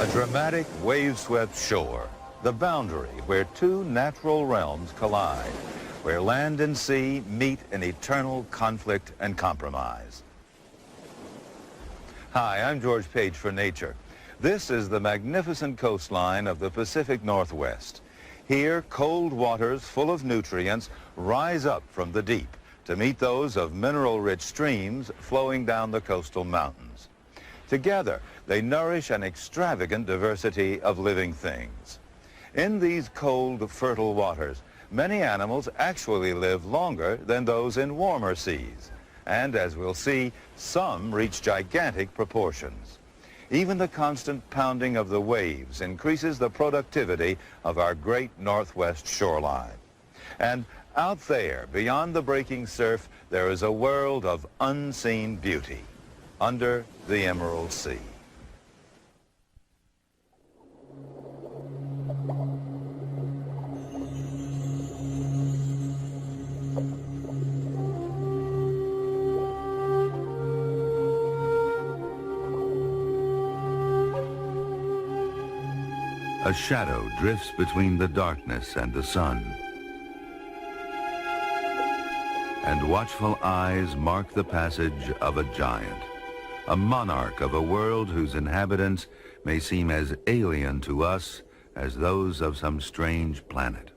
A dramatic wave-swept shore, the boundary where two natural realms collide, where land and sea meet in eternal conflict and compromise. Hi, I'm George Page for Nature. This is the magnificent coastline of the Pacific Northwest. Here, cold waters full of nutrients rise up from the deep to meet those of mineral-rich streams flowing down the coastal mountains. Together, they nourish an extravagant diversity of living things. In these cold, fertile waters, many animals actually live longer than those in warmer seas. And as we'll see, some reach gigantic proportions. Even the constant pounding of the waves increases the productivity of our great northwest shoreline. And out there, beyond the breaking surf, there is a world of unseen beauty under the Emerald Sea. A shadow drifts between the darkness and the sun, and watchful eyes mark the passage of a giant, a monarch of a world whose inhabitants may seem as alien to us as those of some strange planet.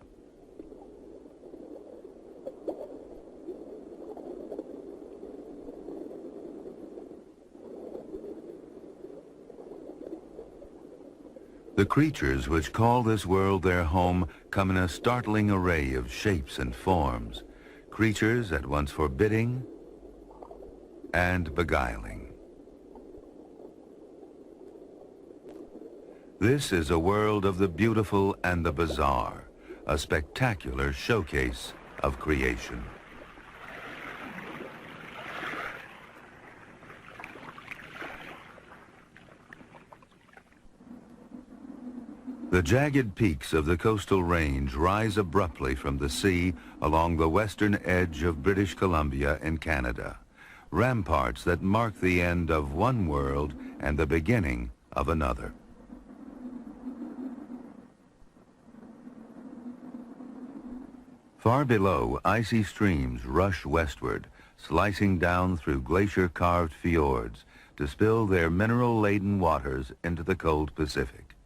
The creatures which call this world their home come in a startling array of shapes and forms, creatures at once forbidding and beguiling. This is a world of the beautiful and the bizarre, a spectacular showcase of creation. The jagged peaks of the coastal range rise abruptly from the sea along the western edge of British Columbia in Canada, ramparts that mark the end of one world and the beginning of another. Far below, icy streams rush westward, slicing down through glacier-carved fjords to spill their mineral-laden waters into the cold Pacific.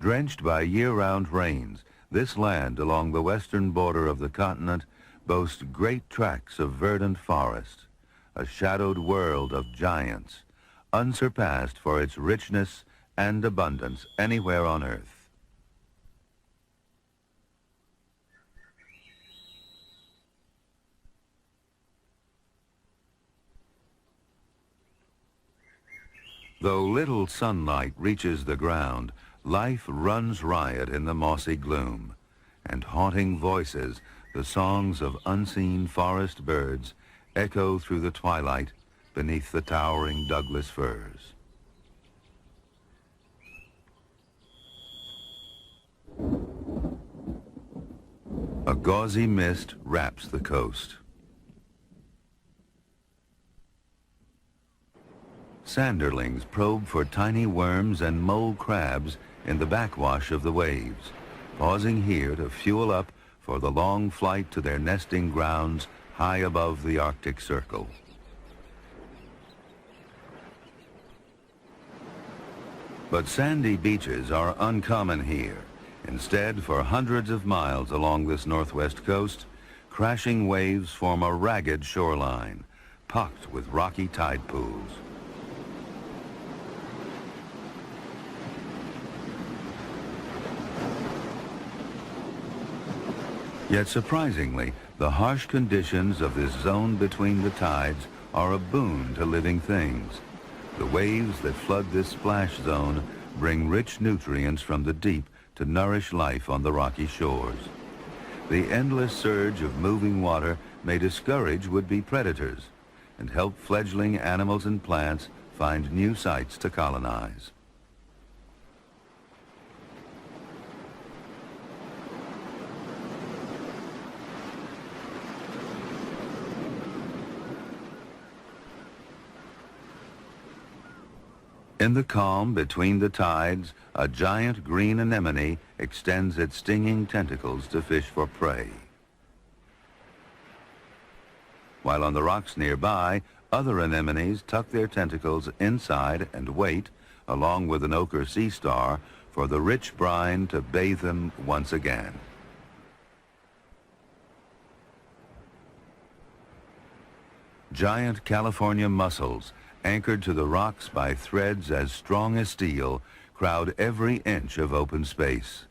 Drenched by year-round rains, this land along the western border of the continent boasts great tracts of verdant forest, a shadowed world of giants, unsurpassed for its richness and abundance anywhere on Earth. Though little sunlight reaches the ground, life runs riot in the mossy gloom, and haunting voices, the songs of unseen forest birds, echo through the twilight beneath the towering Douglas firs. A gauzy mist wraps the coast. Sanderlings probe for tiny worms and mole crabs in the backwash of the waves, pausing here to fuel up for the long flight to their nesting grounds high above the Arctic Circle. But sandy beaches are uncommon here. Instead, for hundreds of miles along this northwest coast, crashing waves form a ragged shoreline, pocked with rocky tide pools. Yet surprisingly, the harsh conditions of this zone between the tides are a boon to living things. The waves that flood this splash zone bring rich nutrients from the deep to nourish life on the rocky shores. The endless surge of moving water may discourage would-be predators and help fledgling animals and plants find new sites to colonize. In the calm between the tides, a giant green anemone extends its stinging tentacles to fish for prey. While on the rocks nearby, other anemones tuck their tentacles inside and wait, along with an ochre sea star, for the rich brine to bathe them once again. Giant California mussels, anchored to the rocks by threads as strong as steel, crowd every inch of open space.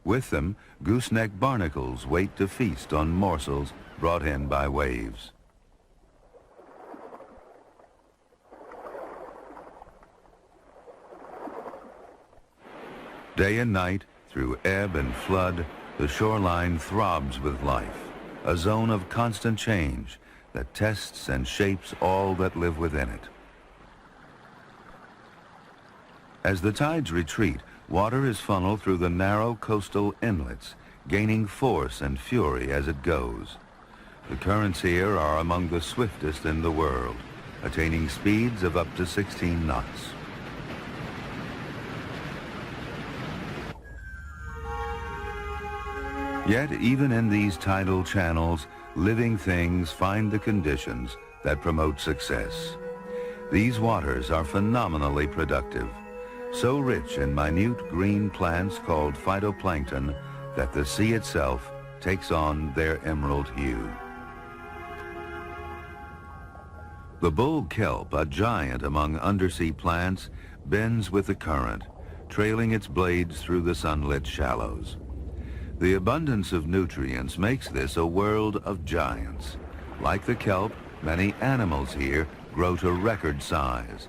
With them, gooseneck barnacles wait to feast on morsels brought in by waves. Day and night, through ebb and flood, the shoreline throbs with life, a zone of constant change that tests and shapes all that live within it. As the tides retreat, water is funneled through the narrow coastal inlets, gaining force and fury as it goes. The currents here are among the swiftest in the world, attaining speeds of up to 16 knots. Yet, even in these tidal channels, living things find the conditions that promote success. These waters are phenomenally productive, so rich in minute green plants called phytoplankton that the sea itself takes on their emerald hue. The bull kelp, a giant among undersea plants, bends with the current, trailing its blades through the sunlit shallows. The abundance of nutrients makes this a world of giants. Like the kelp, many animals here grow to record size.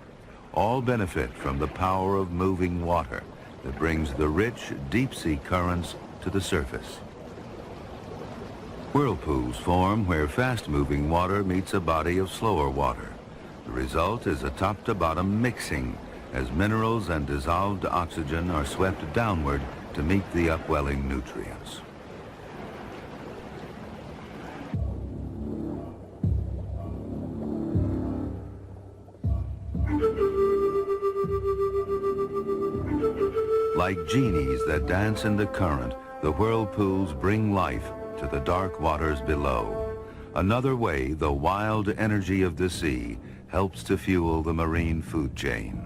All benefit from the power of moving water that brings the rich deep-sea currents to the surface. Whirlpools form where fast-moving water meets a body of slower water. The result is a top-to-bottom mixing as minerals and dissolved oxygen are swept downward to meet the upwelling nutrients. Like genies that dance in the current, the whirlpools bring life to the dark waters below. Another way the wild energy of the sea helps to fuel the marine food chain.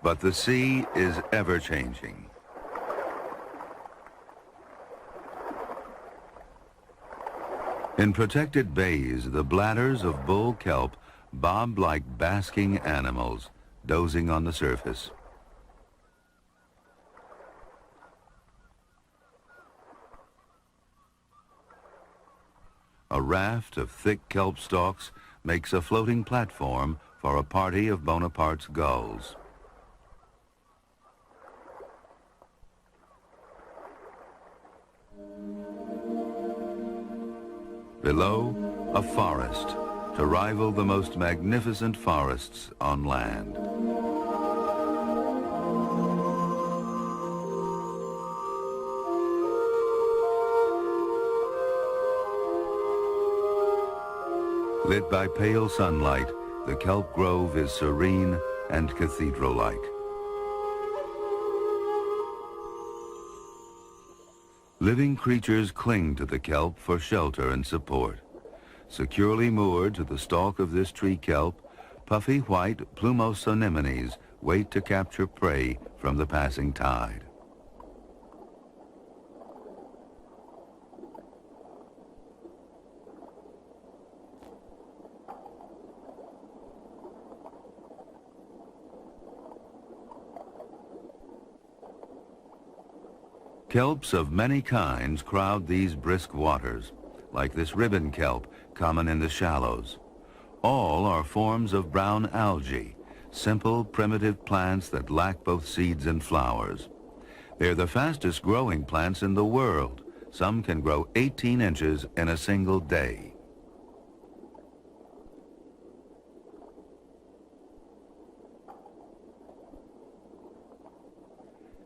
But the sea is ever-changing. In protected bays, the bladders of bull kelp bob like basking animals, dozing on the surface. A raft of thick kelp stalks makes a floating platform for a party of Bonaparte's gulls. Below, a forest to rival the most magnificent forests on land. Lit by pale sunlight, the kelp grove is serene and cathedral-like. Living creatures cling to the kelp for shelter and support. Securely moored to the stalk of this tree kelp, puffy white plumose anemones wait to capture prey from the passing tide. Kelps of many kinds crowd these brisk waters, like this ribbon kelp common in the shallows. All are forms of brown algae, simple, primitive plants that lack both seeds and flowers. They're the fastest growing plants in the world. Some can grow 18 inches in a single day.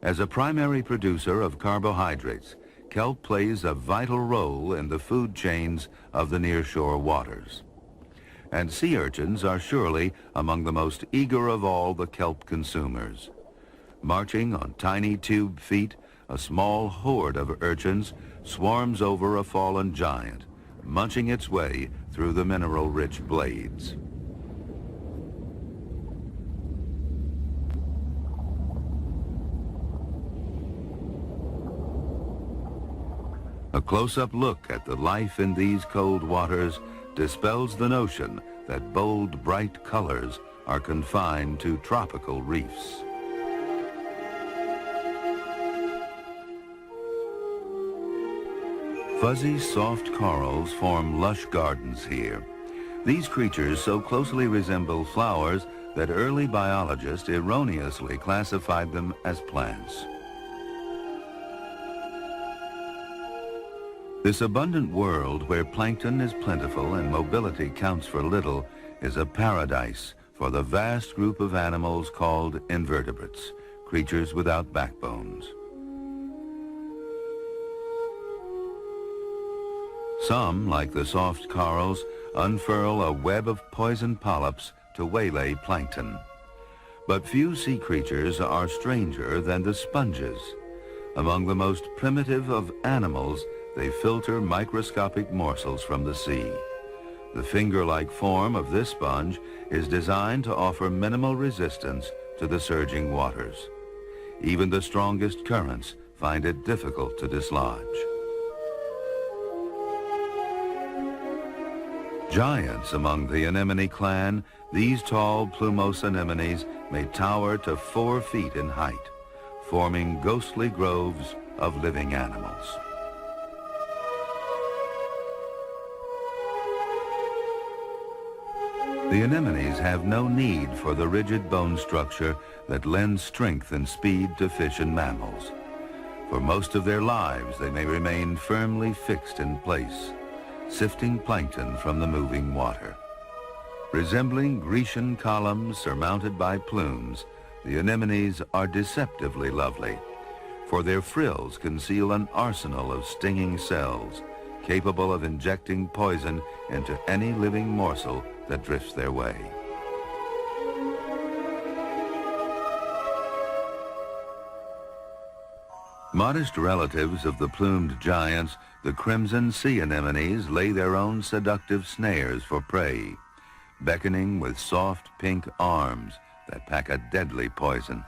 As a primary producer of carbohydrates, kelp plays a vital role in the food chains of the nearshore waters. And sea urchins are surely among the most eager of all the kelp consumers. Marching on tiny tube feet, a small horde of urchins swarms over a fallen giant, munching its way through the mineral-rich blades. A close-up look at the life in these cold waters dispels the notion that bold, bright colors are confined to tropical reefs. Fuzzy, soft corals form lush gardens here. These creatures so closely resemble flowers that early biologists erroneously classified them as plants. This abundant world where plankton is plentiful and mobility counts for little is a paradise for the vast group of animals called invertebrates, creatures without backbones. Some, like the soft corals, unfurl a web of poison polyps to waylay plankton. But few sea creatures are stranger than the sponges. Among the most primitive of animals, they filter microscopic morsels from the sea. The finger-like form of this sponge is designed to offer minimal resistance to the surging waters. Even the strongest currents find it difficult to dislodge. Giants among the anemone clan, these tall plumose anemones may tower to 4 feet in height, forming ghostly groves of living animals. The anemones have no need for the rigid bone structure that lends strength and speed to fish and mammals. For most of their lives, they may remain firmly fixed in place, sifting plankton from the moving water. Resembling Grecian columns surmounted by plumes, the anemones are deceptively lovely, for their frills conceal an arsenal of stinging cells, capable of injecting poison into any living morsel that drifts their way. Modest relatives of the plumed giants, the crimson sea anemones lay their own seductive snares for prey, beckoning with soft pink arms that pack a deadly poison.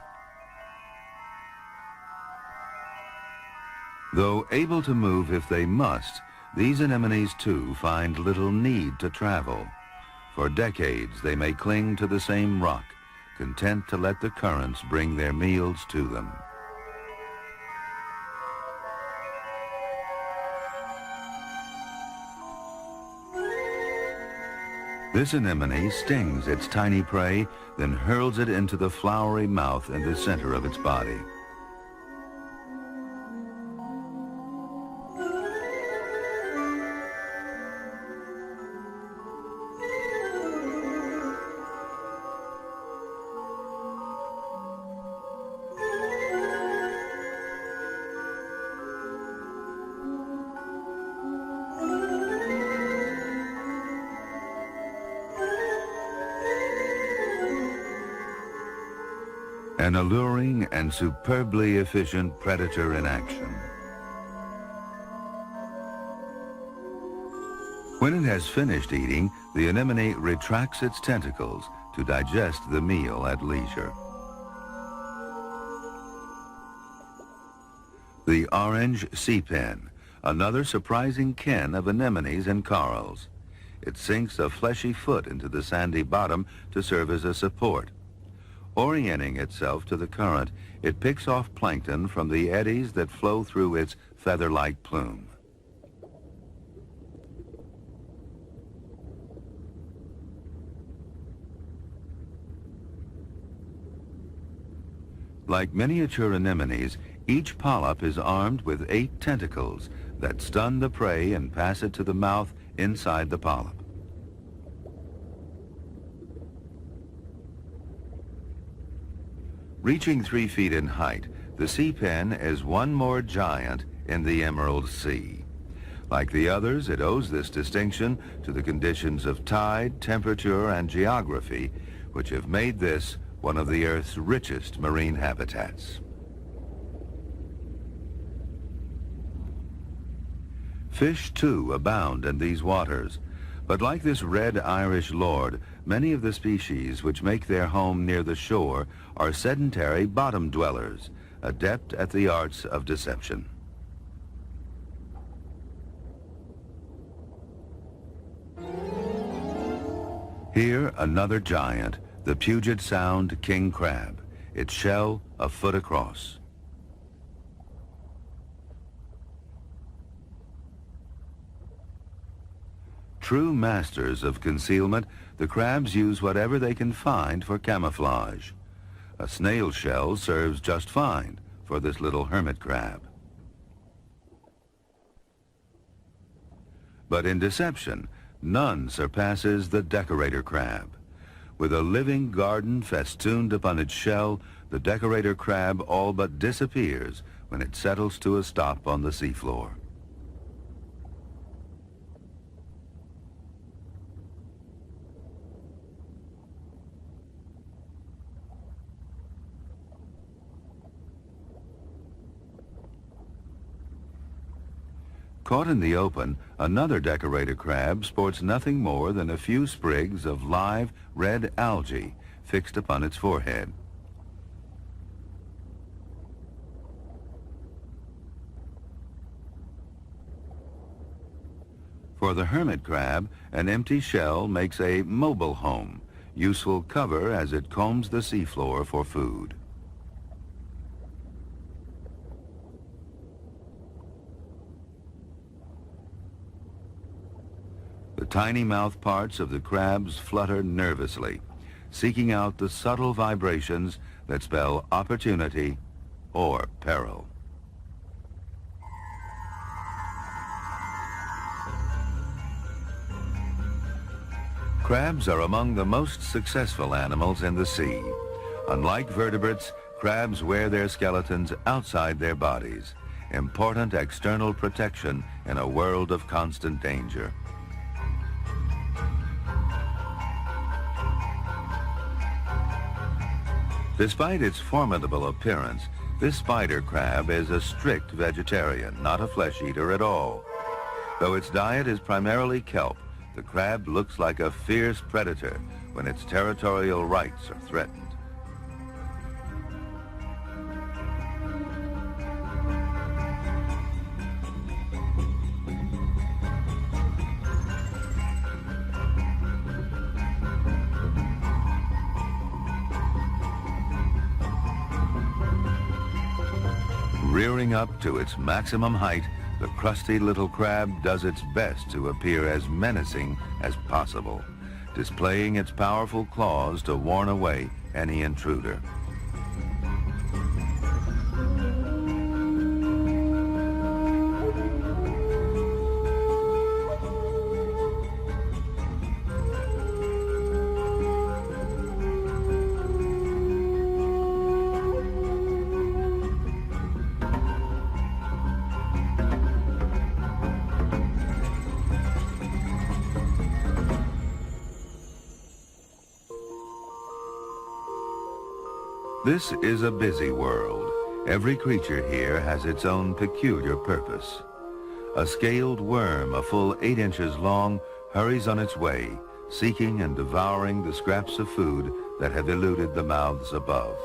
Though able to move if they must, these anemones too find little need to travel. For decades they may cling to the same rock, content to let the currents bring their meals to them. This anemone stings its tiny prey, then hurls it into the flowery mouth in the center of its body. An alluring and superbly efficient predator in action. When it has finished eating, the anemone retracts its tentacles to digest the meal at leisure. The orange sea pen, another surprising kin of anemones and corals. It sinks a fleshy foot into the sandy bottom to serve as a support. Orienting itself to the current, it picks off plankton from the eddies that flow through its feather-like plume. Like miniature anemones, each polyp is armed with 8 tentacles that stun the prey and pass it to the mouth inside the polyp. Reaching 3 feet in height, the sea pen is one more giant in the Emerald Sea. Like the others, it owes this distinction to the conditions of tide, temperature, and geography, which have made this one of the Earth's richest marine habitats. Fish, too, abound in these waters, but like this red Irish lord, many of the species which make their home near the shore are sedentary bottom dwellers, adept at the arts of deception. Here, another giant, the Puget Sound king crab, its shell a foot across. True masters of concealment, the crabs use whatever they can find for camouflage. A snail shell serves just fine for this little hermit crab. But in deception, none surpasses the decorator crab. With a living garden festooned upon its shell, the decorator crab all but disappears when it settles to a stop on the seafloor. Caught in the open, another decorator crab sports nothing more than a few sprigs of live red algae fixed upon its forehead. For the hermit crab, an empty shell makes a mobile home, useful cover as it combs the seafloor for food. The tiny mouth parts of the crabs flutter nervously, seeking out the subtle vibrations that spell opportunity or peril. Crabs are among the most successful animals in the sea. Unlike vertebrates, crabs wear their skeletons outside their bodies, important external protection in a world of constant danger. Despite its formidable appearance, this spider crab is a strict vegetarian, not a flesh eater at all. Though its diet is primarily kelp, the crab looks like a fierce predator when its territorial rights are threatened. Rearing up to its maximum height, the crusty little crab does its best to appear as menacing as possible, displaying its powerful claws to warn away any intruder. This is a busy world. Every creature here has its own peculiar purpose. A scaled worm, a full 8 inches long, hurries on its way, seeking and devouring the scraps of food that have eluded the mouths above.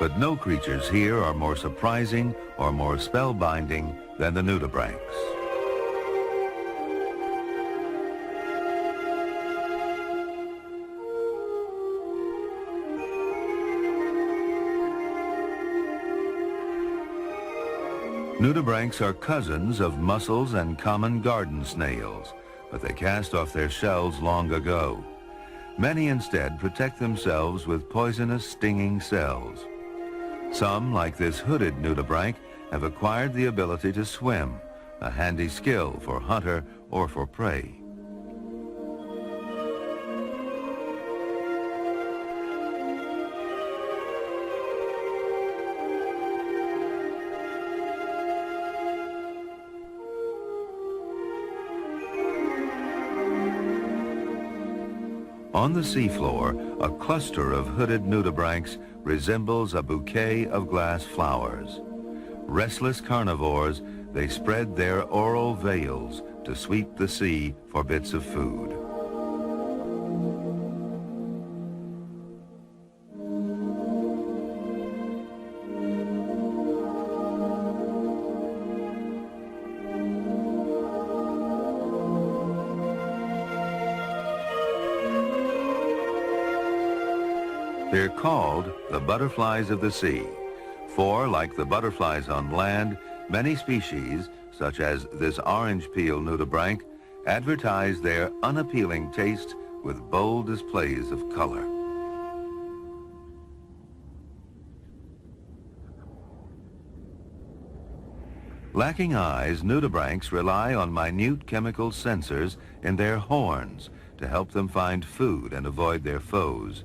But no creatures here are more surprising or more spellbinding than the nudibranchs. Nudibranchs are cousins of mussels and common garden snails, but they cast off their shells long ago. Many instead protect themselves with poisonous stinging cells. Some, like this hooded nudibranch, have acquired the ability to swim, a handy skill for hunter or for prey. On the seafloor, a cluster of hooded nudibranchs resembles a bouquet of glass flowers. Restless carnivores, they spread their oral veils to sweep the sea for bits of food. They're called the butterflies of the sea, for, like the butterflies on land, many species, such as this orange peel nudibranch, advertise their unappealing taste with bold displays of color. Lacking eyes, nudibranchs rely on minute chemical sensors in their horns to help them find food and avoid their foes.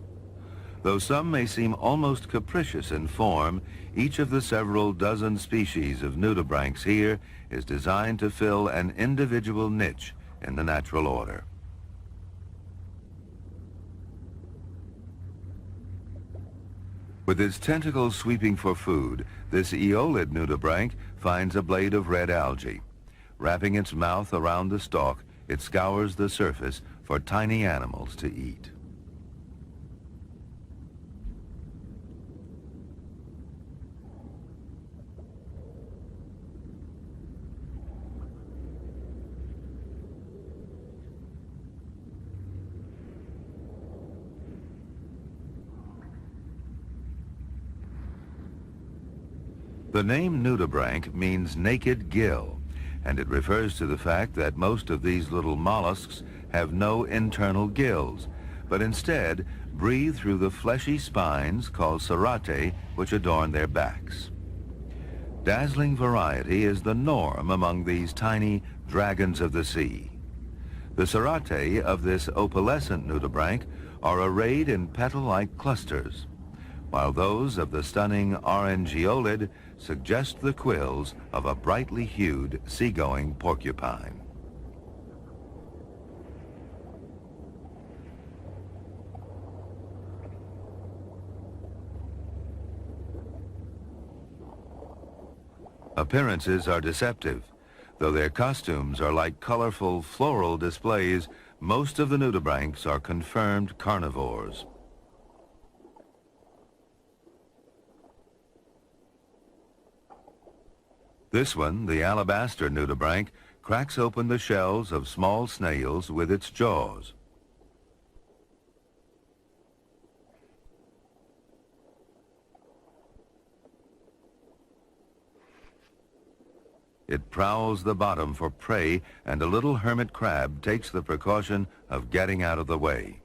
Though some may seem almost capricious in form, each of the several dozen species of nudibranchs here is designed to fill an individual niche in the natural order. With its tentacles sweeping for food, this aeolid nudibranch finds a blade of red algae. Wrapping its mouth around the stalk, it scours the surface for tiny animals to eat. The name nudibranch means naked gill, and it refers to the fact that most of these little mollusks have no internal gills, but instead breathe through the fleshy spines called serratae which adorn their backs. Dazzling variety is the norm among these tiny dragons of the sea. The serratae of this opalescent nudibranch are arrayed in petal-like clusters, while those of the stunning orange aeolid suggest the quills of a brightly hued seagoing porcupine. Appearances are deceptive. Though their costumes are like colorful floral displays, most of the nudibranchs are confirmed carnivores. This one, the alabaster nudibranch, cracks open the shells of small snails with its jaws. It prowls the bottom for prey, and a little hermit crab takes the precaution of getting out of the way.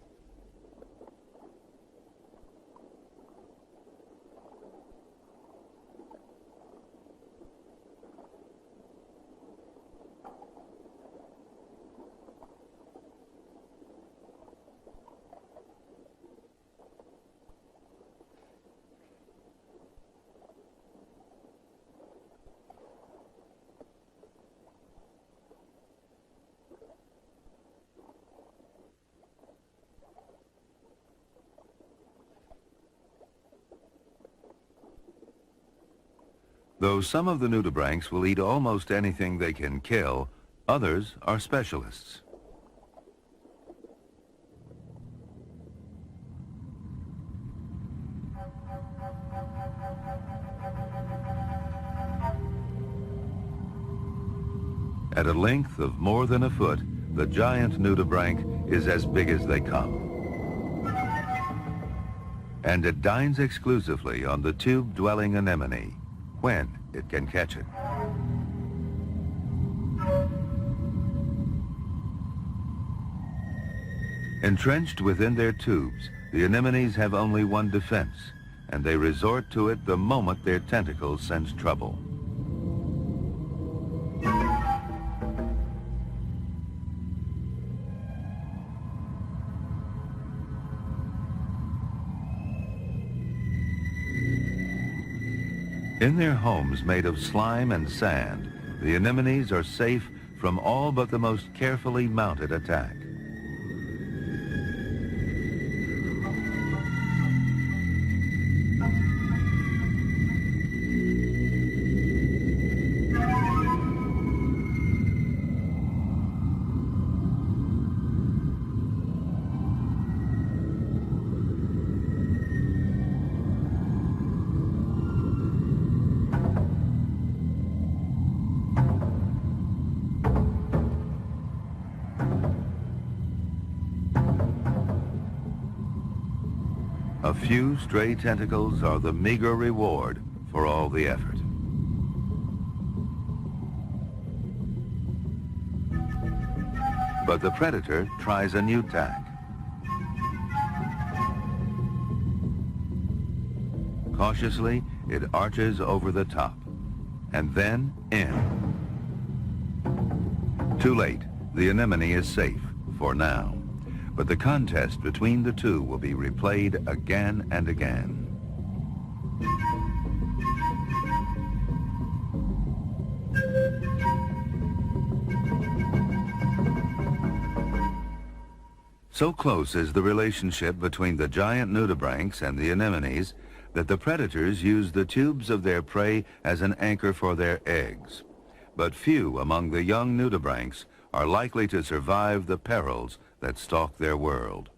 Though some of the nudibranchs will eat almost anything they can kill, others are specialists. At a length of more than a foot, the giant nudibranch is as big as they come. And it dines exclusively on the tube-dwelling anemone, when it can catch it. Entrenched within their tubes, the anemones have only one defense, and they resort to it the moment their tentacles sense trouble. In their homes made of slime and sand, the anemones are safe from all but the most carefully mounted attack. A few stray tentacles are the meager reward for all the effort. But the predator tries a new tack. Cautiously, it arches over the top, and then in. Too late, the anemone is safe, for now. But the contest between the two will be replayed again and again. So close is the relationship between the giant nudibranchs and the anemones that the predators use the tubes of their prey as an anchor for their eggs. But few among the young nudibranchs are likely to survive the perils that stalk their world.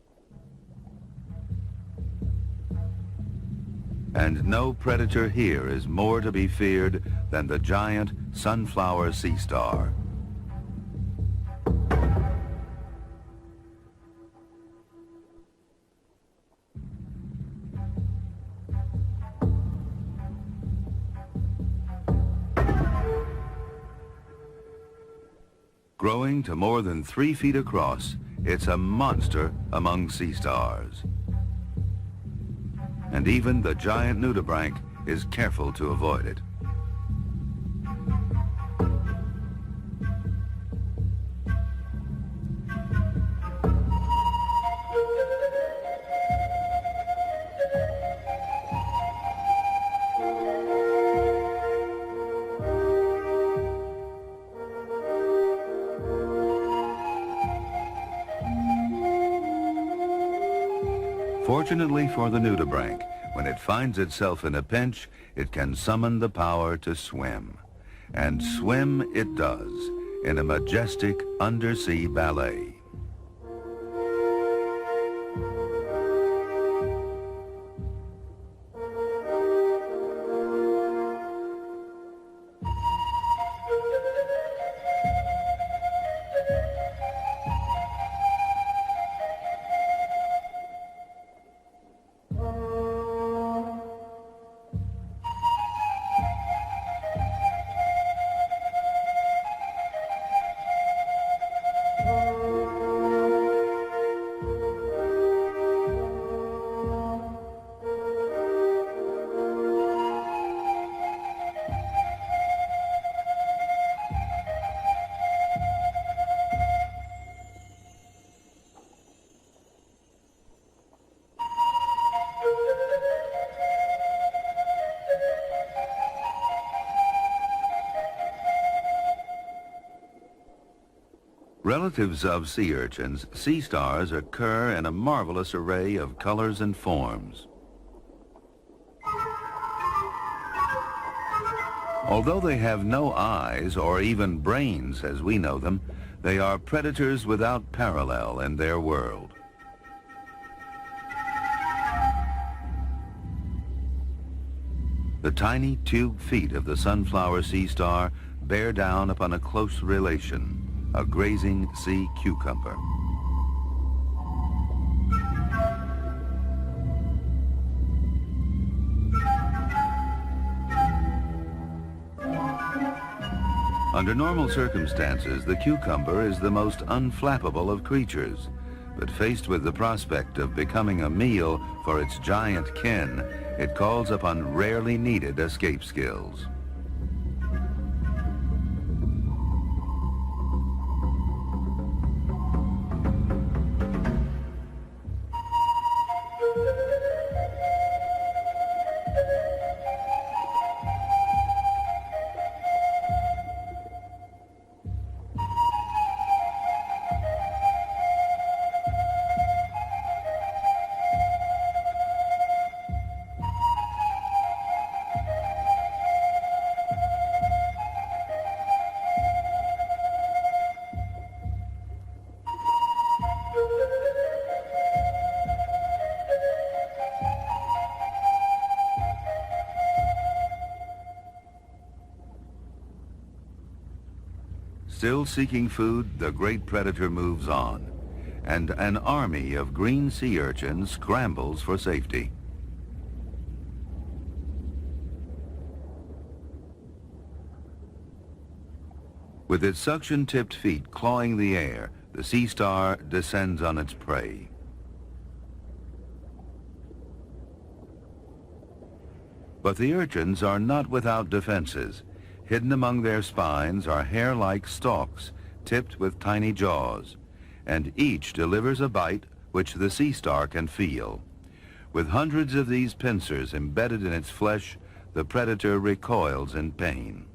And no predator here is more to be feared than the giant sunflower sea star. Growing to more than 3 feet across, it's a monster among sea stars. And even the giant nudibranch is careful to avoid it. Fortunately for the nudibranch, when it finds itself in a pinch, it can summon the power to swim. And swim it does, in a majestic undersea ballet. Relatives of sea urchins, sea stars occur in a marvelous array of colors and forms. Although they have no eyes or even brains as we know them, they are predators without parallel in their world. The tiny tube feet of the sunflower sea star bear down upon a close relation, a grazing sea cucumber. Under normal circumstances, the cucumber is the most unflappable of creatures, but faced with the prospect of becoming a meal for its giant kin, it calls upon rarely needed escape skills. Still seeking food, the great predator moves on, and an army of green sea urchins scrambles for safety. With its suction-tipped feet clawing the air, the sea star descends on its prey. But the urchins are not without defenses. Hidden among their spines are hair-like stalks tipped with tiny jaws, and each delivers a bite which the sea star can feel. With hundreds of these pincers embedded in its flesh, the predator recoils in pain.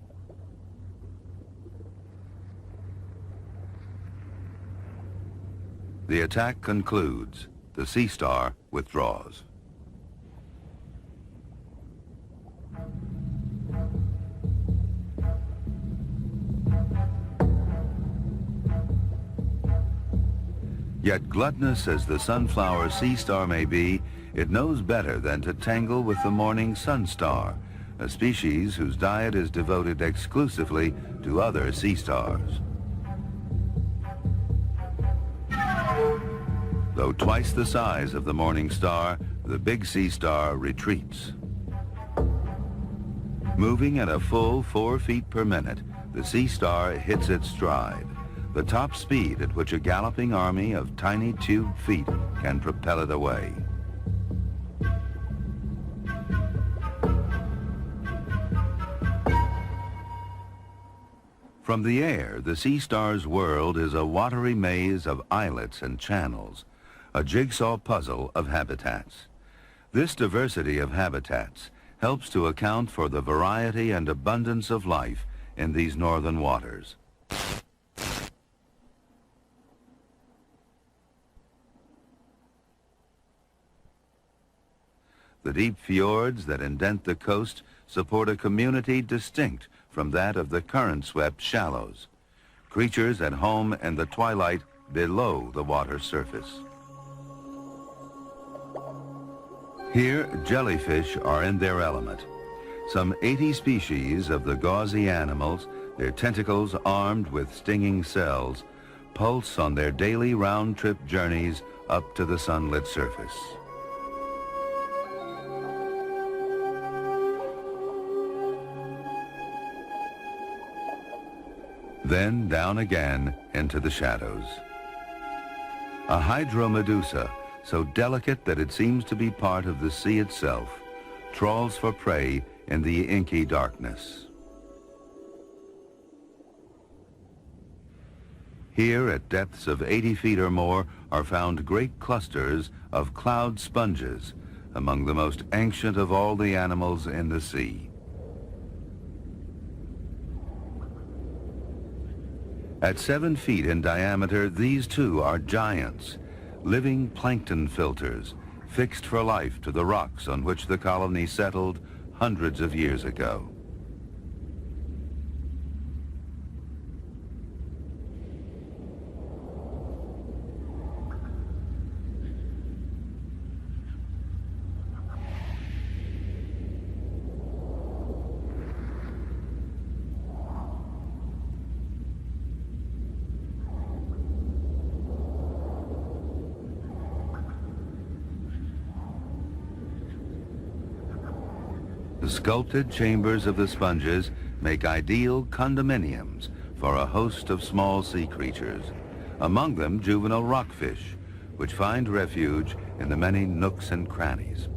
The attack concludes. The sea star withdraws. Yet gluttonous as the sunflower sea star may be, it knows better than to tangle with the morning sun star, a species whose diet is devoted exclusively to other sea stars. Though twice the size of the morning star, the big sea star retreats. Moving at a full 4 feet per minute, the sea star hits its stride, the top speed at which a galloping army of tiny tube feet can propel it away. From the air, the sea star's world is a watery maze of islets and channels, a jigsaw puzzle of habitats. This diversity of habitats helps to account for the variety and abundance of life in these northern waters. The deep fjords that indent the coast support a community distinct from that of the current-swept shallows, creatures at home in the twilight below the water's surface. Here, jellyfish are in their element. Some 80 species of the gauzy animals, their tentacles armed with stinging cells, pulse on their daily round-trip journeys up to the sunlit surface. Then down again into the shadows. A hydromedusa, so delicate that it seems to be part of the sea itself, trawls for prey in the inky darkness. Here, at depths of 80 feet or more, are found great clusters of cloud sponges, among the most ancient of all the animals in the sea. At 7 feet in diameter, these too are giants, living plankton filters, fixed for life to the rocks on which the colony settled hundreds of years ago. The sculpted chambers of the sponges make ideal condominiums for a host of small sea creatures, among them juvenile rockfish, which find refuge in the many nooks and crannies.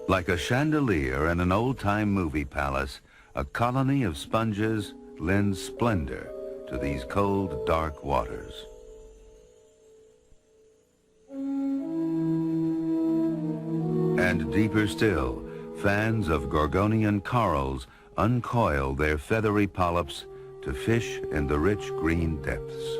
Like a chandelier in an old-time movie palace, a colony of sponges lends splendor to these cold, dark waters. And deeper still, fans of Gorgonian corals uncoil their feathery polyps to fish in the rich green depths.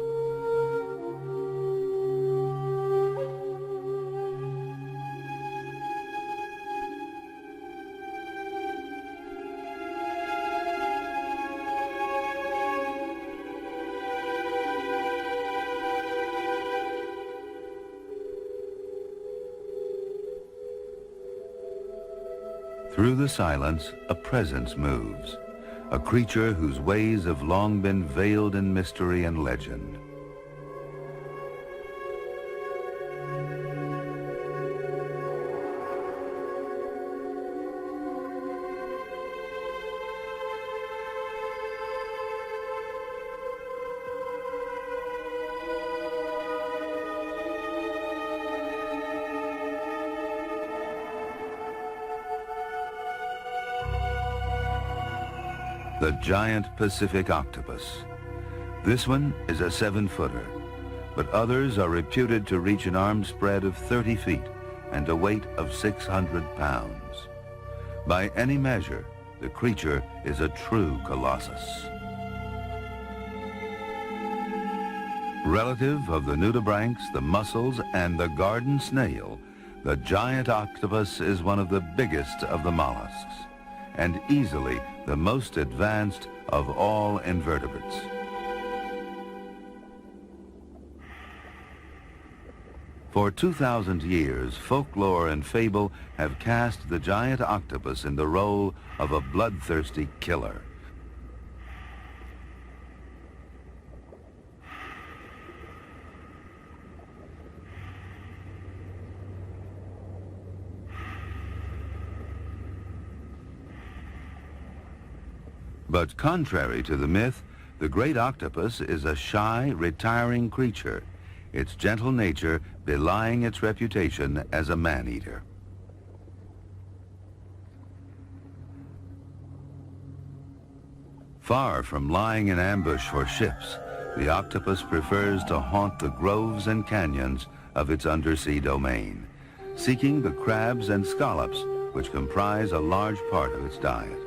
Through the silence, a presence moves, a creature whose ways have long been veiled in mystery and legend. The giant Pacific octopus. This one is a 7-footer, but others are reputed to reach an arm spread of 30 feet and a weight of 600 pounds. By any measure, the creature is a true colossus. Relative of the nudibranchs, the mussels, and the garden snail, the giant octopus is one of the biggest of the mollusks, and easily the most advanced of all invertebrates. For 2,000 years, folklore and fable have cast the giant octopus in the role of a bloodthirsty killer. But contrary to the myth, the great octopus is a shy, retiring creature, its gentle nature belying its reputation as a man-eater. Far from lying in ambush for ships, the octopus prefers to haunt the groves and canyons of its undersea domain, seeking the crabs and scallops which comprise a large part of its diet.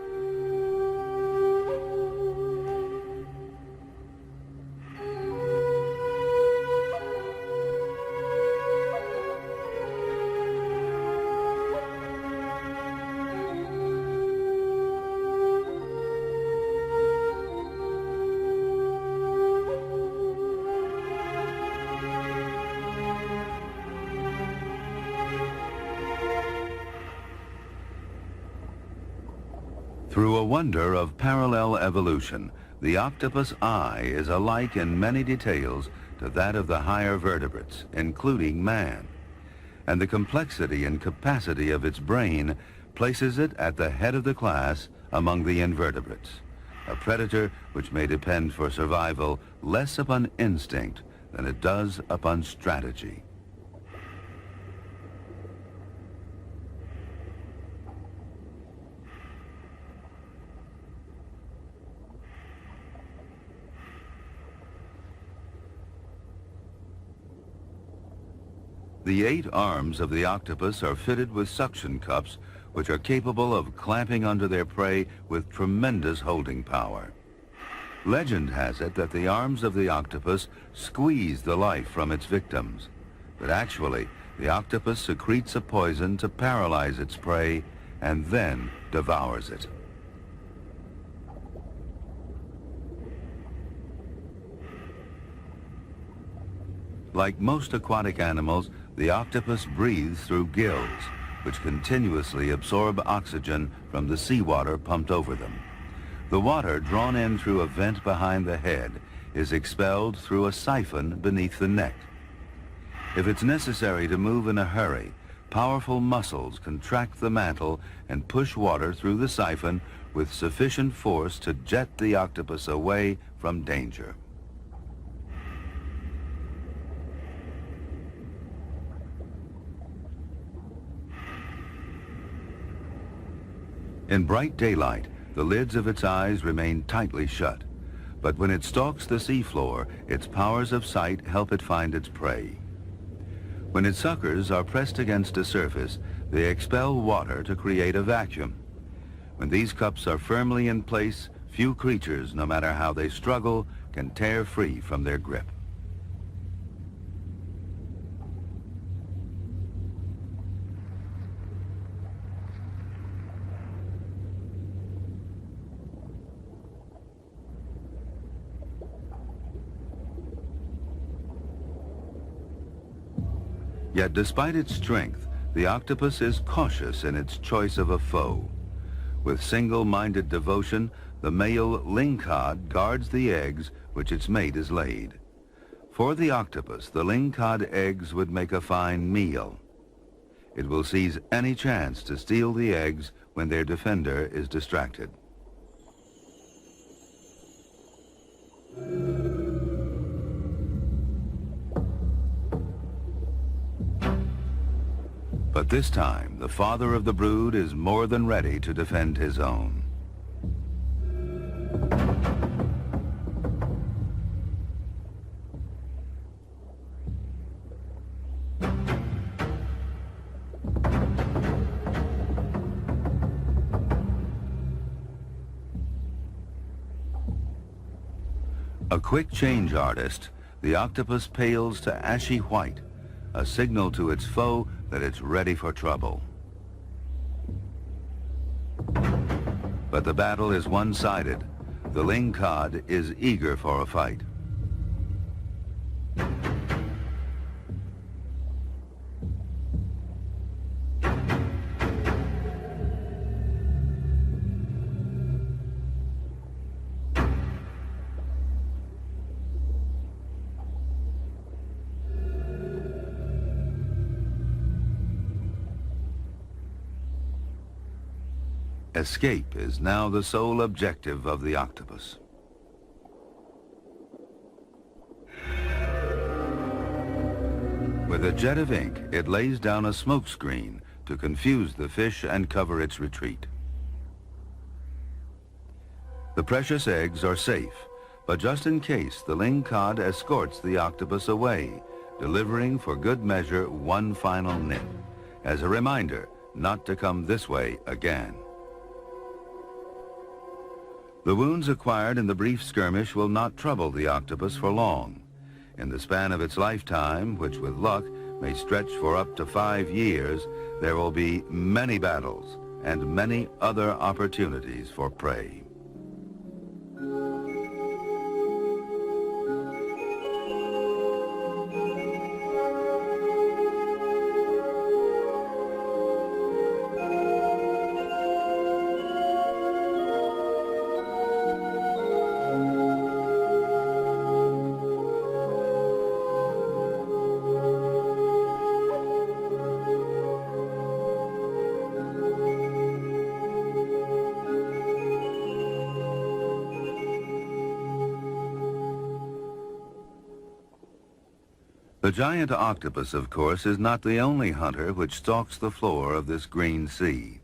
Through a wonder of parallel evolution, the octopus eye is alike in many details to that of the higher vertebrates, including man. And the complexity and capacity of its brain places it at the head of the class among the invertebrates, a predator which may depend for survival less upon instinct than it does upon strategy. The 8 arms of the octopus are fitted with suction cups which are capable of clamping onto their prey with tremendous holding power. Legend has it that the arms of the octopus squeeze the life from its victims, but actually the octopus secretes a poison to paralyze its prey and then devours it. Like most aquatic animals, the octopus breathes through gills, which continuously absorb oxygen from the seawater pumped over them. The water drawn in through a vent behind the head is expelled through a siphon beneath the neck. If it's necessary to move in a hurry, powerful muscles contract the mantle and push water through the siphon with sufficient force to jet the octopus away from danger. In bright daylight, the lids of its eyes remain tightly shut. But when it stalks the seafloor, its powers of sight help it find its prey. When its suckers are pressed against a surface, they expel water to create a vacuum. When these cups are firmly in place, few creatures, no matter how they struggle, can tear free from their grip. Yet despite its strength, the octopus is cautious in its choice of a foe. With single-minded devotion, the male lingcod guards the eggs which its mate is laid. For the octopus, the lingcod eggs would make a fine meal. It will seize any chance to steal the eggs when their defender is distracted. But this time, the father of the brood is more than ready to defend his own. A quick change artist, the octopus pales to ashy white, a signal to its foe that it's ready for trouble. But the battle is one-sided. The lingcod is eager for a fight. Escape is now the sole objective of the octopus. With a jet of ink, it lays down a smoke screen to confuse the fish and cover its retreat. The precious eggs are safe, but just in case, the lingcod escorts the octopus away, delivering for good measure one final nip, as a reminder not to come this way again. The wounds acquired in the brief skirmish will not trouble the octopus for long. In the span of its lifetime, which with luck may stretch for up to 5 years, there will be many battles and many other opportunities for prey. The giant octopus, of course, is not the only hunter which stalks the floor of this green sea.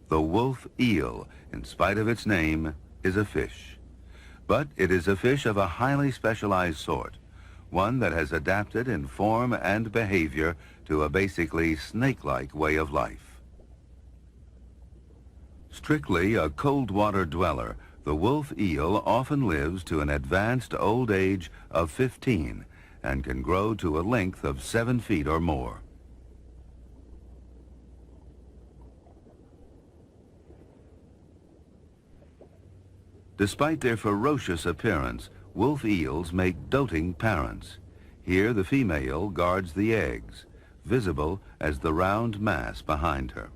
The wolf eel, in spite of its name, is a fish. But it is a fish of a highly specialized sort, one that has adapted in form and behavior to a basically snake-like way of life. Strictly a cold water dweller, the wolf eel often lives to an advanced old age of 15 and can grow to a length of 7 feet or more. Despite their ferocious appearance, wolf eels make doting parents. Here the female guards the eggs, visible as the round mass behind her.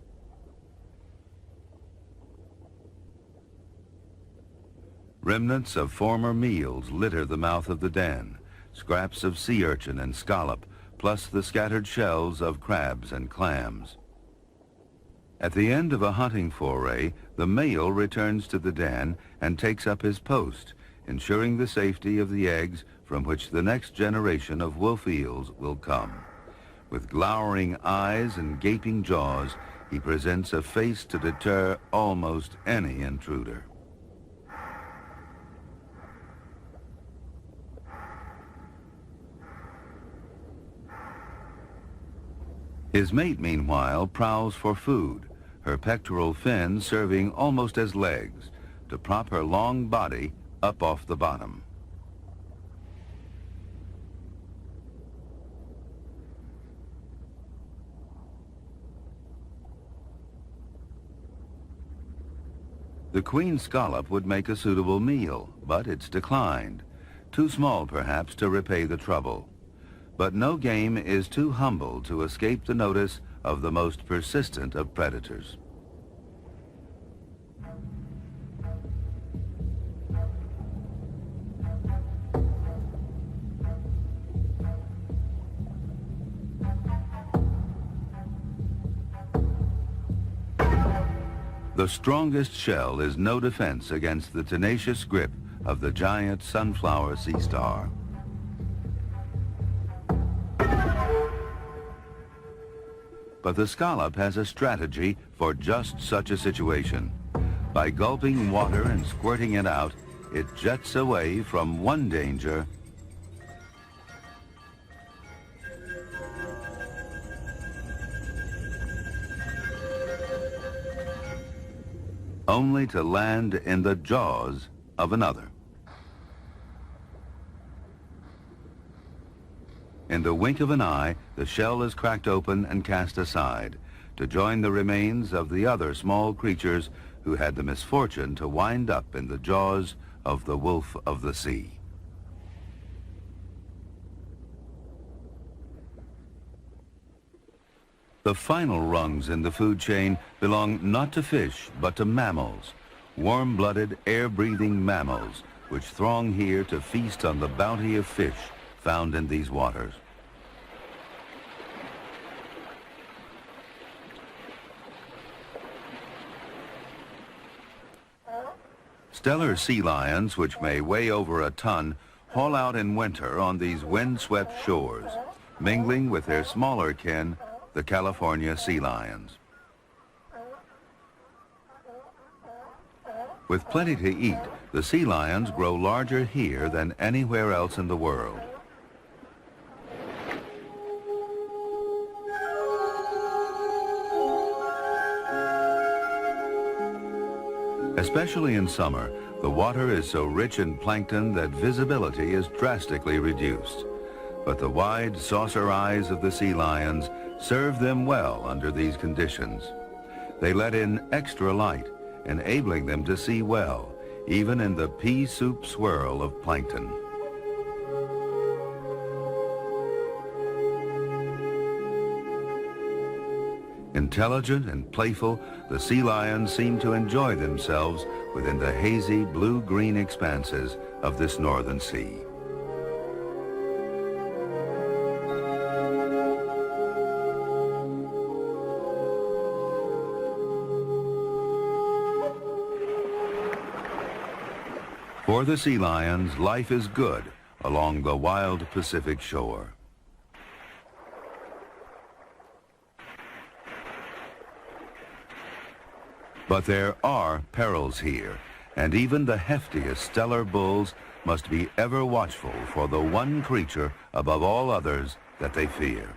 Remnants of former meals litter the mouth of the den, scraps of sea urchin and scallop, plus the scattered shells of crabs and clams. At the end of a hunting foray, the male returns to the den and takes up his post, ensuring the safety of the eggs from which the next generation of wolf eels will come. With glowering eyes and gaping jaws, he presents a face to deter almost any intruder. His mate, meanwhile, prowls for food, her pectoral fins serving almost as legs to prop her long body up off the bottom. The queen scallop would make a suitable meal, but it's declined. Too small, perhaps, to repay the trouble. But no game is too humble to escape the notice of the most persistent of predators. The strongest shell is no defense against the tenacious grip of the giant sunflower sea star. But the scallop has a strategy for just such a situation. By gulping water and squirting it out, it jets away from one danger only to land in the jaws of another. In the wink of an eye, the shell is cracked open and cast aside to join the remains of the other small creatures who had the misfortune to wind up in the jaws of the wolf of the sea. The final rungs in the food chain belong not to fish, but to mammals, warm-blooded, air-breathing mammals, which throng here to feast on the bounty of fish found in these waters. Stellar sea lions, which may weigh over a ton, haul out in winter on these wind-swept shores, mingling with their smaller kin, the California sea lions. With plenty to eat, the sea lions grow larger here than anywhere else in the world. Especially in summer, the water is so rich in plankton that visibility is drastically reduced. But the wide saucer eyes of the sea lions serve them well under these conditions. They let in extra light, enabling them to see well, even in the pea soup swirl of plankton. Intelligent and playful, the sea lions seem to enjoy themselves within the hazy blue-green expanses of this northern sea. For the sea lions, life is good along the wild Pacific shore. But there are perils here, and even the heftiest stellar bulls must be ever watchful for the one creature above all others that they fear.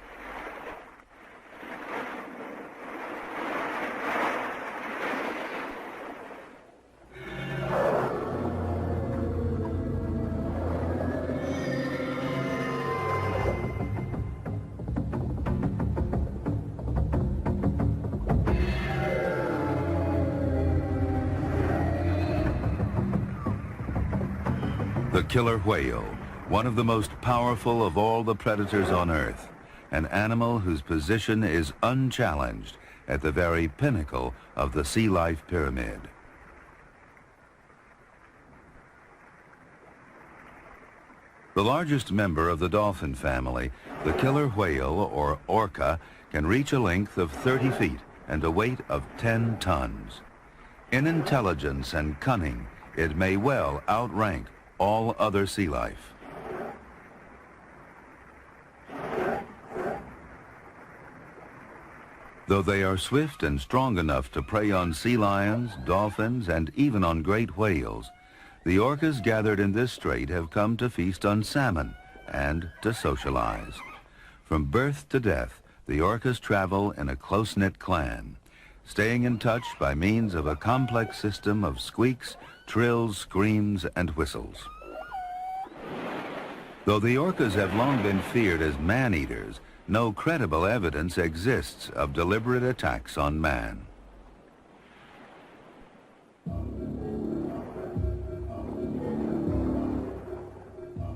The killer whale, one of the most powerful of all the predators on Earth, an animal whose position is unchallenged at the very pinnacle of the sea life pyramid. The largest member of the dolphin family, the killer whale, or orca, can reach a length of 30 feet and a weight of 10 tons. In intelligence and cunning, it may well outrank all other sea life. Though they are swift and strong enough to prey on sea lions, dolphins, and even on great whales, the orcas gathered in this strait have come to feast on salmon and to socialize. From birth to death, the orcas travel in a close-knit clan, staying in touch by means of a complex system of squeaks, trills, screams, and whistles. Though the orcas have long been feared as man-eaters, no credible evidence exists of deliberate attacks on man.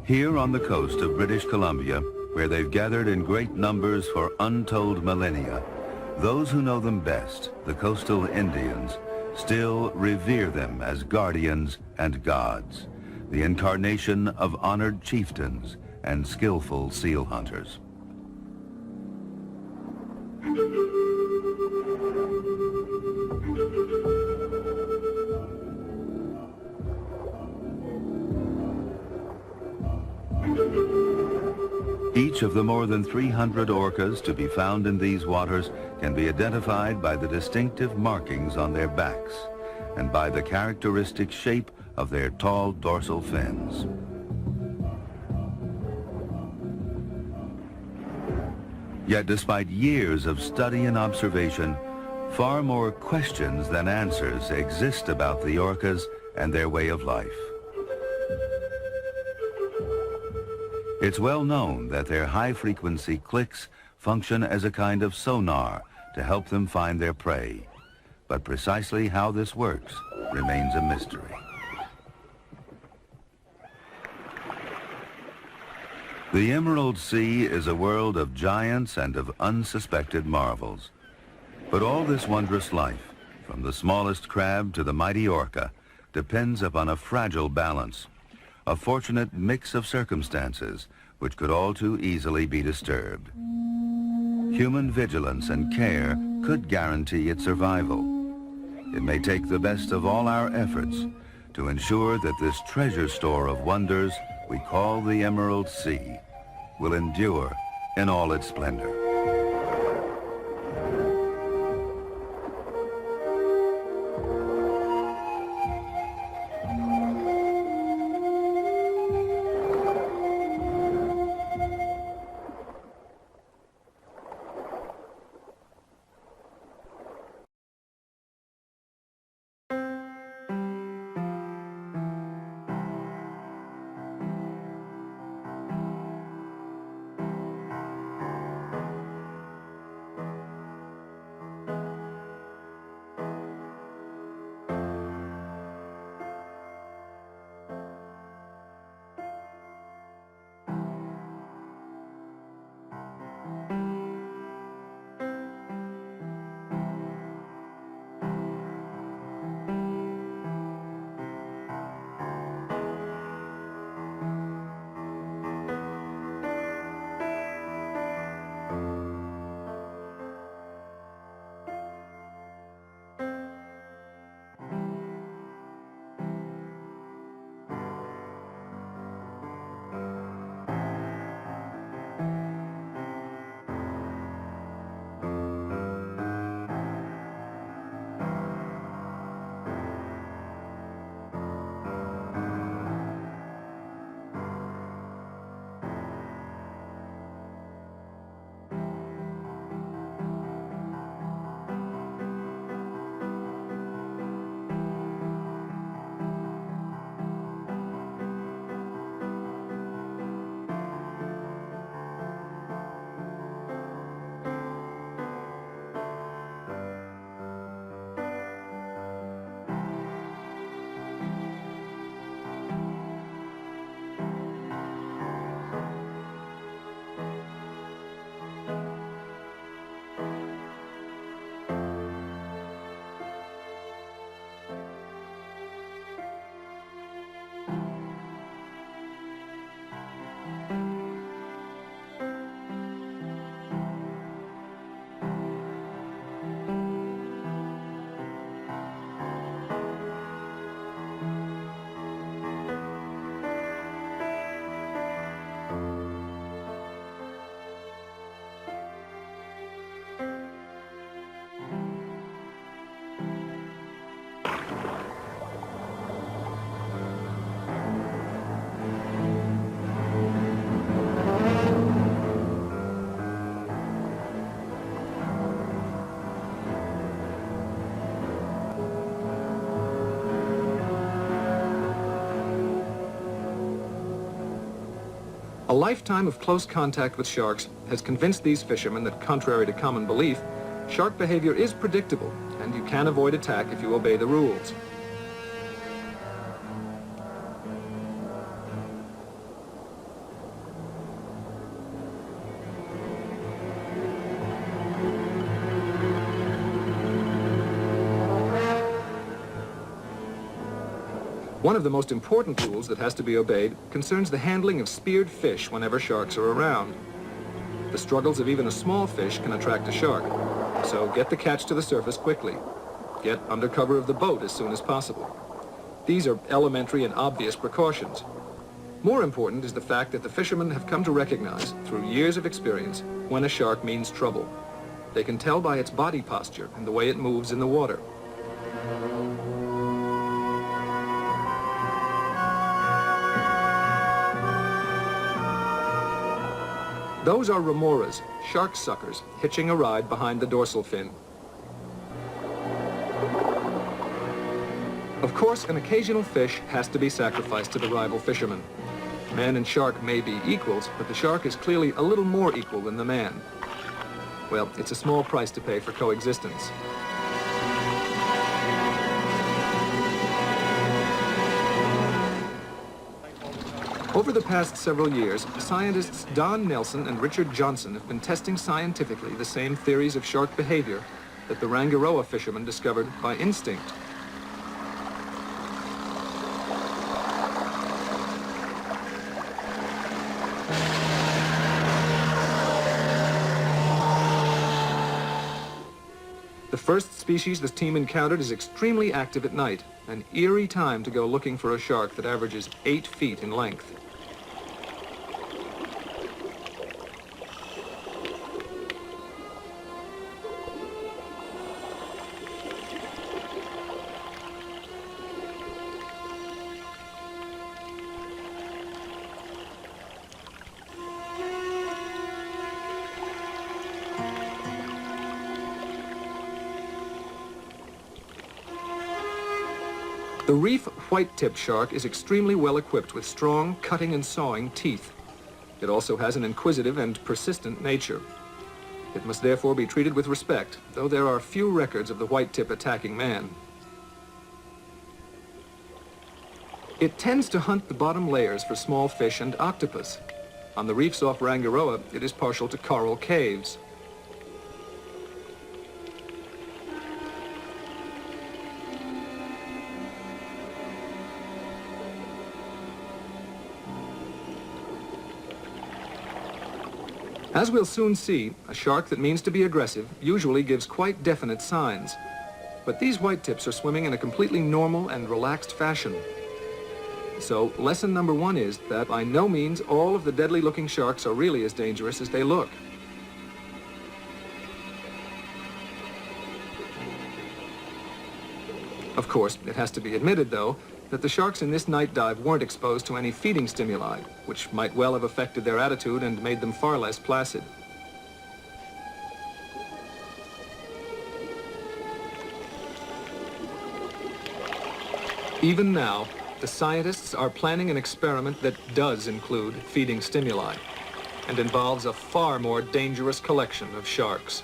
Here on the coast of British Columbia, where they've gathered in great numbers for untold millennia, those who know them best, the coastal Indians, still revere them as guardians and gods, the incarnation of honored chieftains and skillful seal hunters. Each of the more than 300 orcas to be found in these waters can be identified by the distinctive markings on their backs and by the characteristic shape of their tall dorsal fins. Yet despite years of study and observation, far more questions than answers exist about the orcas and their way of life. It's well known that their high-frequency clicks function as a kind of sonar to help them find their prey. But precisely how this works remains a mystery. The Emerald Sea is a world of giants and of unsuspected marvels. But all this wondrous life, from the smallest crab to the mighty orca, depends upon a fragile balance, a fortunate mix of circumstances which could all too easily be disturbed. Human vigilance and care could guarantee its survival. It may take the best of all our efforts to ensure that this treasure store of wonders we call the Emerald Sea will endure in all its splendor. A lifetime of close contact with sharks has convinced these fishermen that, contrary to common belief, shark behavior is predictable, and you can avoid attack if you obey the rules. One of the most important rules that has to be obeyed concerns the handling of speared fish whenever sharks are around. The struggles of even a small fish can attract a shark, so get the catch to the surface quickly. Get under cover of the boat as soon as possible. These are elementary and obvious precautions. More important is the fact that the fishermen have come to recognize, through years of experience, when a shark means trouble. They can tell by its body posture and the way it moves in the water. Those are remoras, shark suckers, hitching a ride behind the dorsal fin. Of course, an occasional fish has to be sacrificed to the rival fisherman. Man and shark may be equals, but the shark is clearly a little more equal than the man. Well, it's a small price to pay for coexistence. Over the past several years, scientists Don Nelson and Richard Johnson have been testing scientifically the same theories of shark behavior that the Rangiroa fishermen discovered by instinct. The first species this team encountered is extremely active at night, an eerie time to go looking for a shark that averages 8 feet in length. The reef white-tipped shark is extremely well equipped with strong cutting and sawing teeth. It also has an inquisitive and persistent nature. It must therefore be treated with respect, though there are few records of the white-tip attacking man. It tends to hunt the bottom layers for small fish and octopus. On the reefs off Rangiroa, it is partial to coral caves. As we'll soon see, a shark that means to be aggressive usually gives quite definite signs. But these white-tips are swimming in a completely normal and relaxed fashion. So, lesson number 1 is that by no means all of the deadly-looking sharks are really as dangerous as they look. Of course, it has to be admitted, though, that the sharks in this night dive weren't exposed to any feeding stimuli, which might well have affected their attitude and made them far less placid. Even now, the scientists are planning an experiment that does include feeding stimuli and involves a far more dangerous collection of sharks.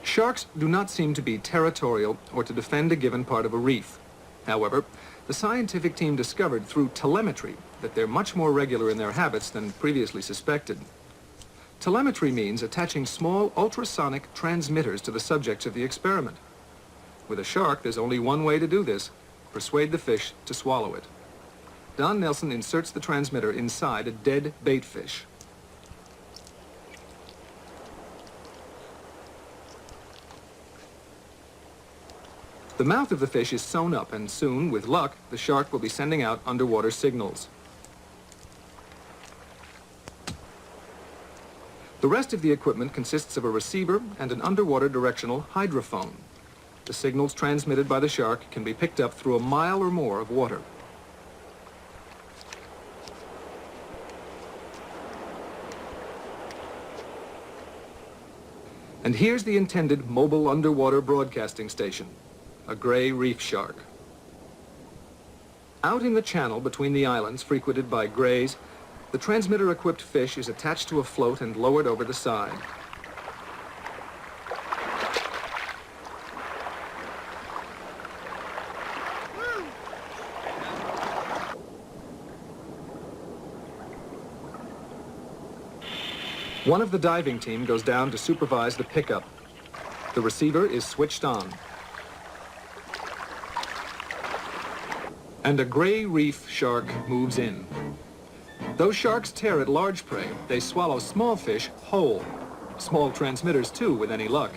Sharks do not seem to be territorial or to defend a given part of a reef. However, the scientific team discovered through telemetry that they're much more regular in their habits than previously suspected. Telemetry means attaching small ultrasonic transmitters to the subjects of the experiment. With a shark, there's only one way to do this: persuade the fish to swallow it. Don Nelson inserts the transmitter inside a dead bait fish. The mouth of the fish is sewn up, and soon, with luck, the shark will be sending out underwater signals. The rest of the equipment consists of a receiver and an underwater directional hydrophone. The signals transmitted by the shark can be picked up through a mile or more of water. And here's the intended mobile underwater broadcasting station, a gray reef shark. Out in the channel between the islands frequented by grays, the transmitter-equipped fish is attached to a float and lowered over the side. One of the diving team goes down to supervise the pickup. The receiver is switched on. And a gray reef shark moves in. Those sharks tear at large prey. They swallow small fish whole. Small transmitters too, with any luck.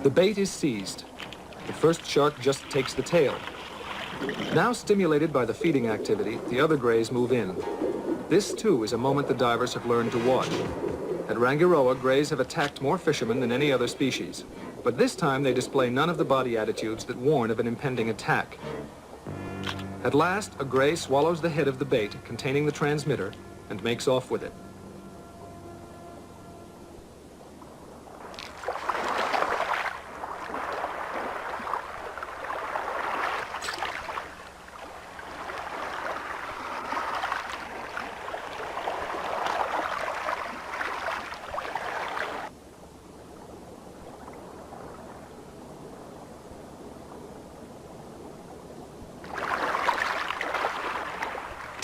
The bait is seized. The first shark just takes the tail. Now stimulated by the feeding activity, the other grays move in. This, too, is a moment the divers have learned to watch. At Rangiroa, grays have attacked more fishermen than any other species. But this time they display none of the body attitudes that warn of an impending attack. At last, a gray swallows the head of the bait containing the transmitter and makes off with it.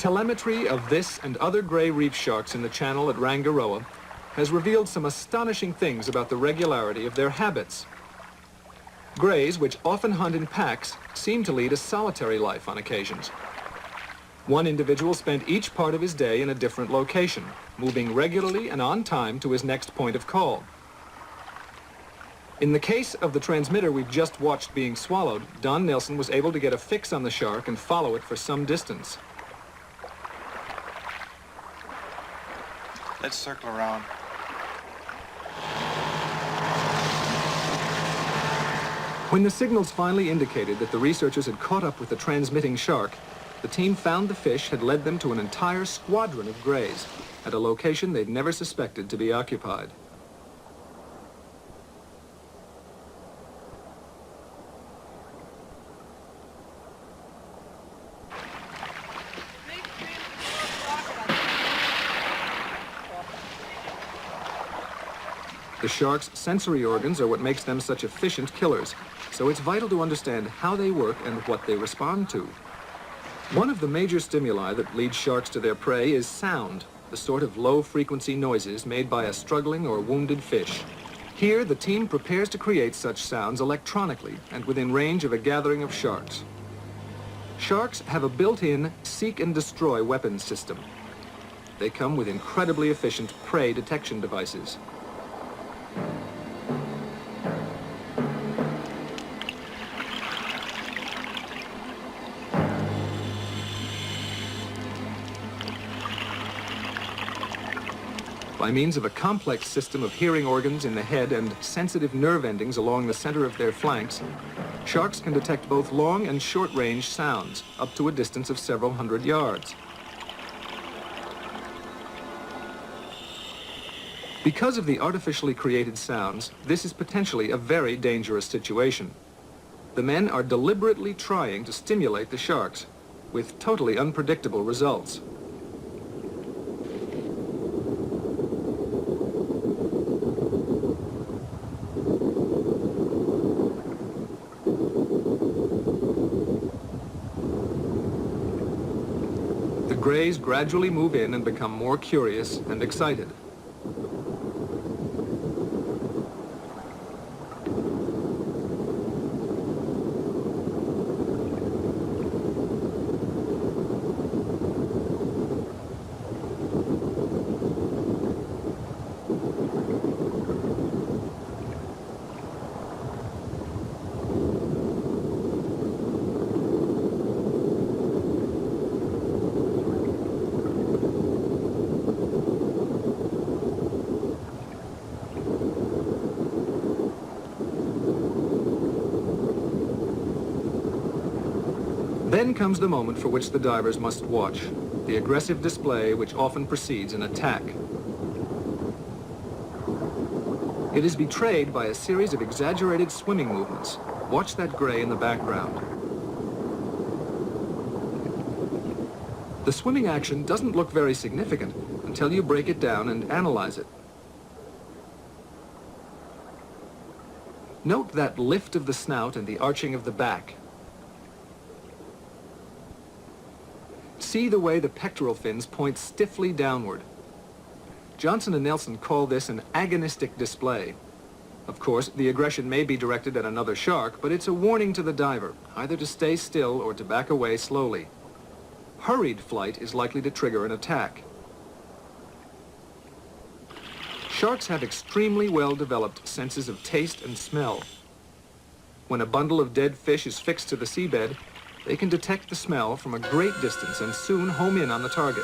Telemetry of this and other gray reef sharks in the channel at Rangiroa has revealed some astonishing things about the regularity of their habits. Grays, which often hunt in packs, seem to lead a solitary life on occasions. One individual spent each part of his day in a different location, moving regularly and on time to his next point of call. In the case of the transmitter we've just watched being swallowed, Don Nilsson was able to get a fix on the shark and follow it for some distance. Let's circle around. When the signals finally indicated that the researchers had caught up with the transmitting shark, the team found the fish had led them to an entire squadron of grays at a location they'd never suspected to be occupied. The shark's sensory organs are what makes them such efficient killers, so it's vital to understand how they work and what they respond to. One of the major stimuli that leads sharks to their prey is sound, the sort of low-frequency noises made by a struggling or wounded fish. Here, the team prepares to create such sounds electronically and within range of a gathering of sharks. Sharks have a built-in seek and destroy weapons system. They come with incredibly efficient prey detection devices. By means of a complex system of hearing organs in the head and sensitive nerve endings along the center of their flanks, sharks can detect both long and short-range sounds, up to a distance of several hundred yards. Because of the artificially created sounds, this is potentially a very dangerous situation. The men are deliberately trying to stimulate the sharks, with totally unpredictable results. The grays gradually move in and become more curious and excited. Then comes the moment for which the divers must watch, the aggressive display which often precedes an attack. It is betrayed by a series of exaggerated swimming movements. Watch that gray in the background. The swimming action doesn't look very significant until you break it down and analyze it. Note that lift of the snout and the arching of the back. See the way the pectoral fins point stiffly downward. Johnson and Nelson call this an agonistic display. Of course, the aggression may be directed at another shark, but it's a warning to the diver, either to stay still or to back away slowly. Hurried flight is likely to trigger an attack. Sharks have extremely well-developed senses of taste and smell. When a bundle of dead fish is fixed to the seabed, they can detect the smell from a great distance and soon home in on the target.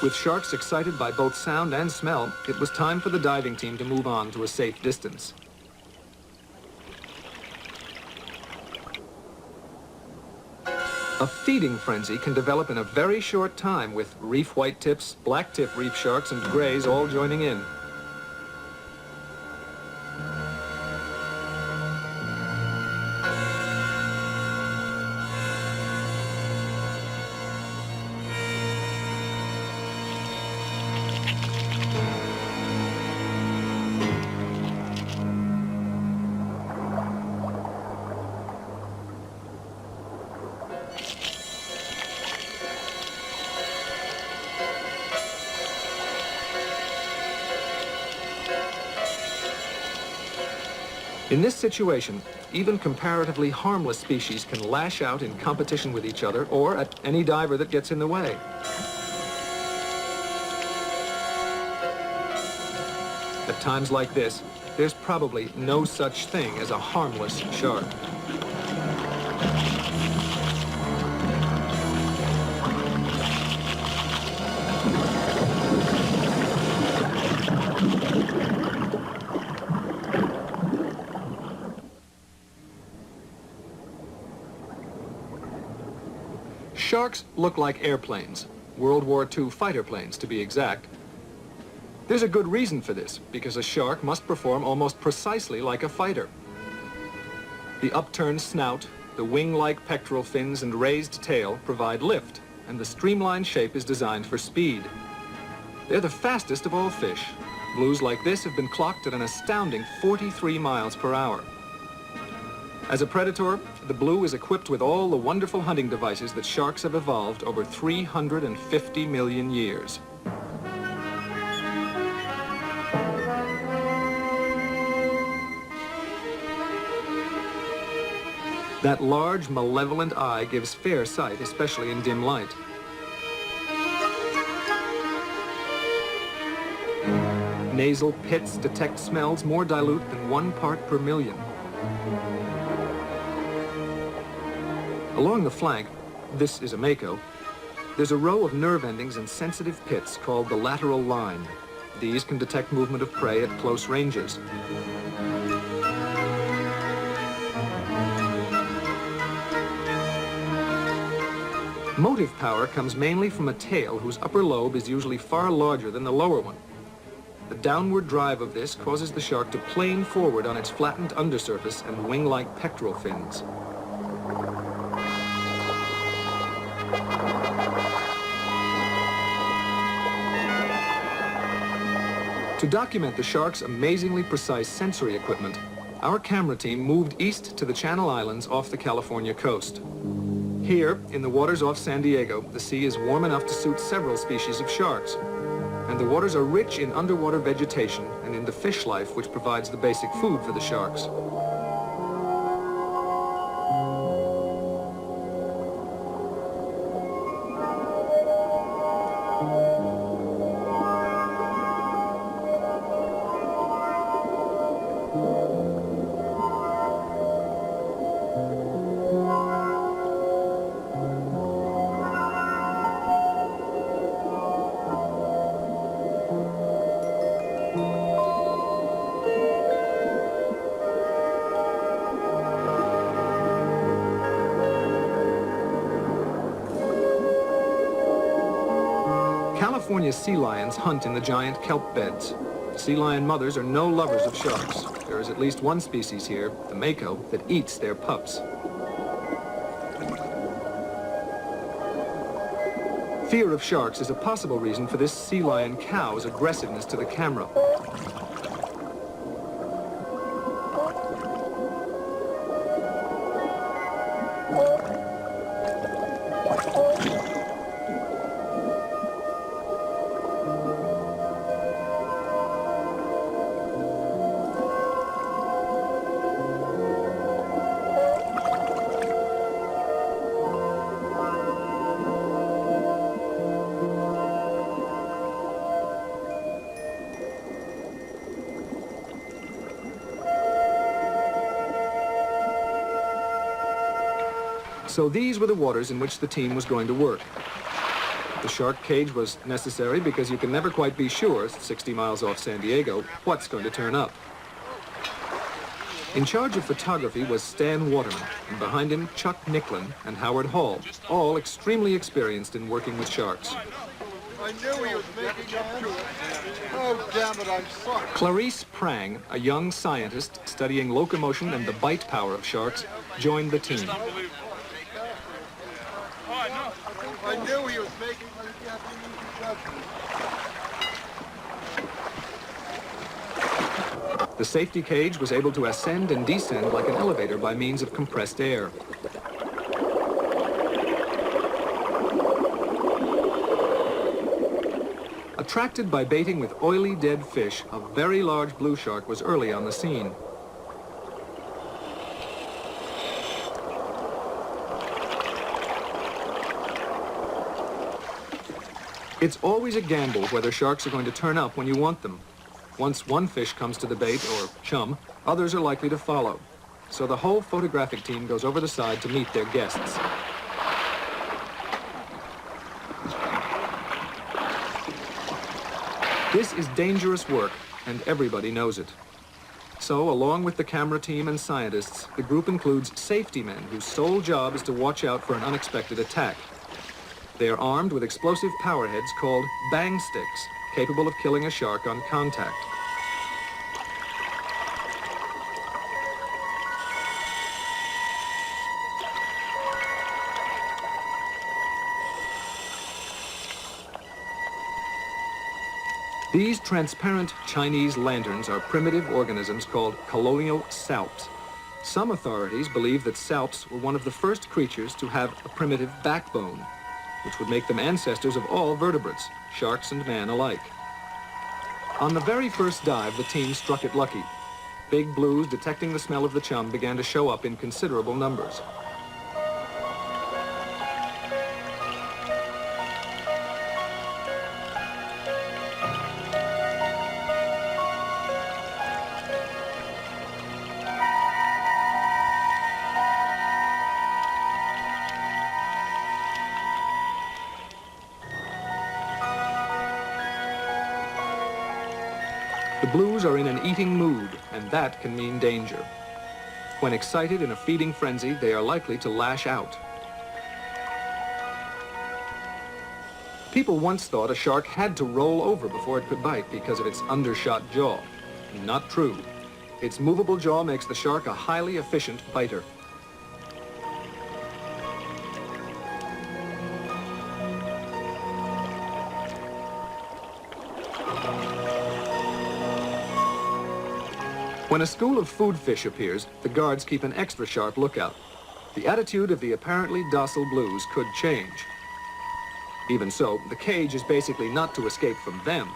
With sharks excited by both sound and smell, it was time for the diving team to move on to a safe distance. A feeding frenzy can develop in a very short time with reef whitetips, blacktip reef sharks, and grays all joining in. In this situation, even comparatively harmless species can lash out in competition with each other or at any diver that gets in the way. At times like this, there's probably no such thing as a harmless shark. Sharks look like airplanes, World War II fighter planes to be exact. There's a good reason for this, because a shark must perform almost precisely like a fighter. The upturned snout, the wing-like pectoral fins and raised tail provide lift, and the streamlined shape is designed for speed. They're the fastest of all fish. Blues like this have been clocked at an astounding 43 miles per hour. As a predator, the blue is equipped with all the wonderful hunting devices that sharks have evolved over 350 million years. That large, malevolent eye gives fair sight, especially in dim light. Nasal pits detect smells more dilute than 1 part per million. Along the flank, this is a mako, there's a row of nerve endings and sensitive pits called the lateral line. These can detect movement of prey at close ranges. Motive power comes mainly from a tail whose upper lobe is usually far larger than the lower one. The downward drive of this causes the shark to plane forward on its flattened undersurface and wing-like pectoral fins. To document the shark's amazingly precise sensory equipment, our camera team moved east to the Channel Islands off the California coast. Here, in the waters off San Diego, the sea is warm enough to suit several species of sharks. And the waters are rich in underwater vegetation and in the fish life which provides the basic food for the sharks. California sea lions hunt in the giant kelp beds. Sea lion mothers are no lovers of sharks. There is at least one species here, the mako, that eats their pups. Fear of sharks is a possible reason for this sea lion cow's aggressiveness to the camera. So these were the waters in which the team was going to work. The shark cage was necessary because you can never quite be sure, 60 miles off San Diego, what's going to turn up. In charge of photography was Stan Waterman, and behind him Chuck Nicklin and Howard Hall, all extremely experienced in working with sharks. I knew he was making up to it. Oh, damn it, I'm sorry. Clarice Prang, a young scientist studying locomotion and the bite power of sharks, joined the team. I knew he was making The safety cage was able to ascend and descend like an elevator by means of compressed air. Attracted by baiting with oily dead fish, a very large blue shark was early on the scene. It's always a gamble whether sharks are going to turn up when you want them. Once one fish comes to the bait, or chum, others are likely to follow. So the whole photographic team goes over the side to meet their guests. This is dangerous work, and everybody knows it. So, along with the camera team and scientists, the group includes safety men whose sole job is to watch out for an unexpected attack. They are armed with explosive power heads called bang sticks, capable of killing a shark on contact. These transparent Chinese lanterns are primitive organisms called colonial salps. Some authorities believe that salps were one of the first creatures to have a primitive backbone, which would make them ancestors of all vertebrates, sharks and man alike. On the very first dive, the team struck it lucky. Big blues, detecting the smell of the chum, began to show up in considerable numbers. The blues are in an eating mood, and that can mean danger. When excited in a feeding frenzy, they are likely to lash out. People once thought a shark had to roll over before it could bite because of its undershot jaw. Not true. Its movable jaw makes the shark a highly efficient biter. When a school of food fish appears, the guards keep an extra sharp lookout. The attitude of the apparently docile blues could change. Even so, the cage is basically not to escape from them,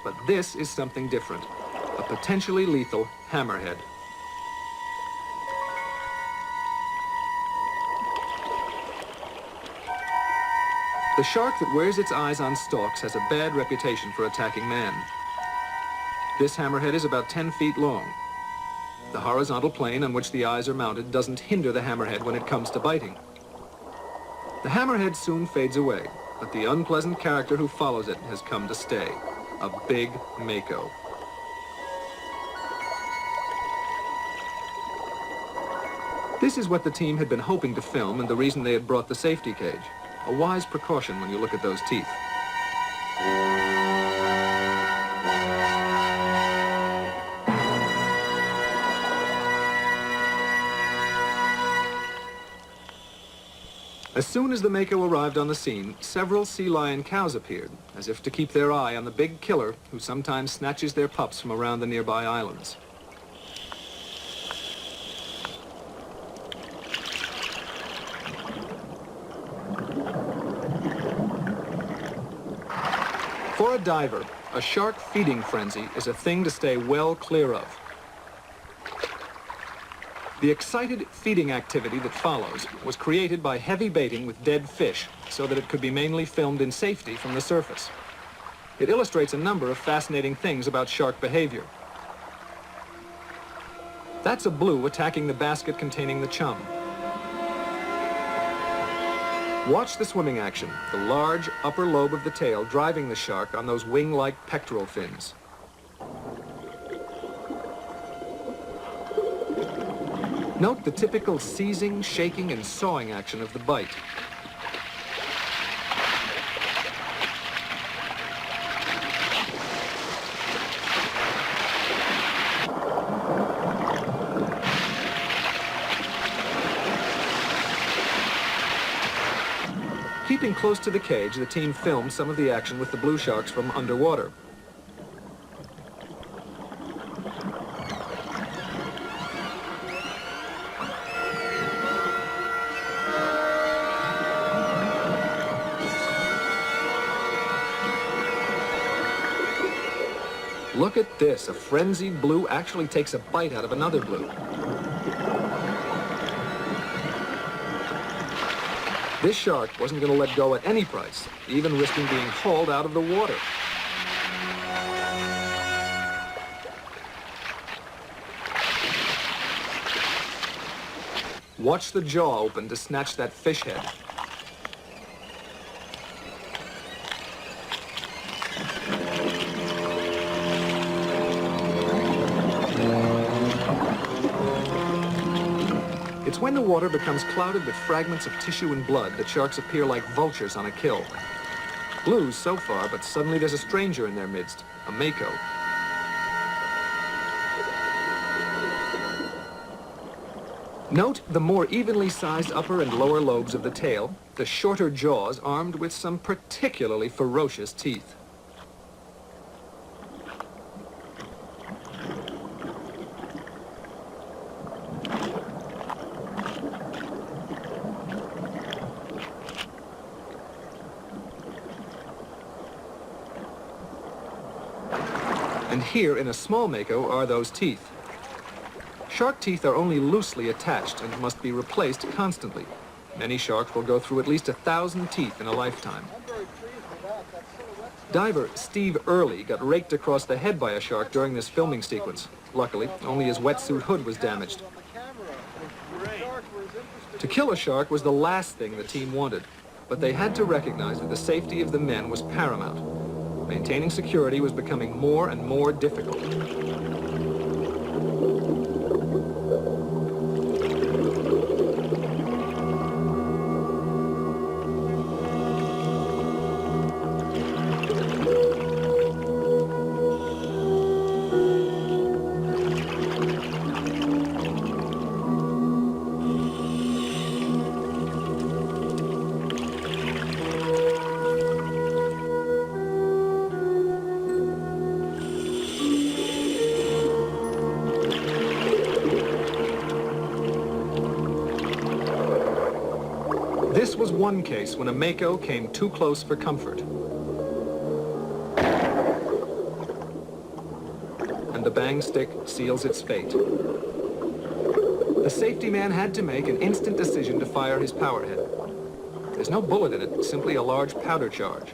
but this is something different, a potentially lethal hammerhead. The shark that wears its eyes on stalks has a bad reputation for attacking man. This hammerhead is about 10 feet long. The horizontal plane on which the eyes are mounted doesn't hinder the hammerhead when it comes to biting. The hammerhead soon fades away, but the unpleasant character who follows it has come to stay, a big mako. This is what the team had been hoping to film and the reason they had brought the safety cage. A wise precaution when you look at those teeth. As soon as the Mako arrived on the scene, several sea lion cows appeared, as if to keep their eye on the big killer who sometimes snatches their pups from around the nearby islands. For a diver, a shark feeding frenzy is a thing to stay well clear of. The excited feeding activity that follows was created by heavy baiting with dead fish so that it could be mainly filmed in safety from the surface. It illustrates a number of fascinating things about shark behavior. That's a blue attacking the basket containing the chum. Watch the swimming action, the large upper lobe of the tail driving the shark on those wing-like pectoral fins. Note the typical seizing, shaking, and sawing action of the bite. Keeping close to the cage, the team filmed some of the action with the blue sharks from underwater. Look at this. A frenzied blue actually takes a bite out of another blue. This shark wasn't going to let go at any price, even risking being hauled out of the water. Watch the jaw open to snatch that fish head. It's when the water becomes clouded with fragments of tissue and blood that sharks appear like vultures on a kill. Blues so far, but suddenly there's a stranger in their midst, a Mako. Note the more evenly sized upper and lower lobes of the tail, the shorter jaws armed with some particularly ferocious teeth. And here in a small Mako are those teeth. Shark teeth are only loosely attached and must be replaced constantly. Many sharks will go through at least 1,000 teeth in a lifetime. Diver Steve Early got raked across the head by a shark during this filming sequence. Luckily, only his wetsuit hood was damaged. To kill a shark was the last thing the team wanted, but they had to recognize that the safety of the men was paramount. Maintaining security was becoming more and more difficult. This was one case when a Mako came too close for comfort. And the bang stick seals its fate. The safety man had to make an instant decision to fire his power head. There's no bullet in it, simply a large powder charge.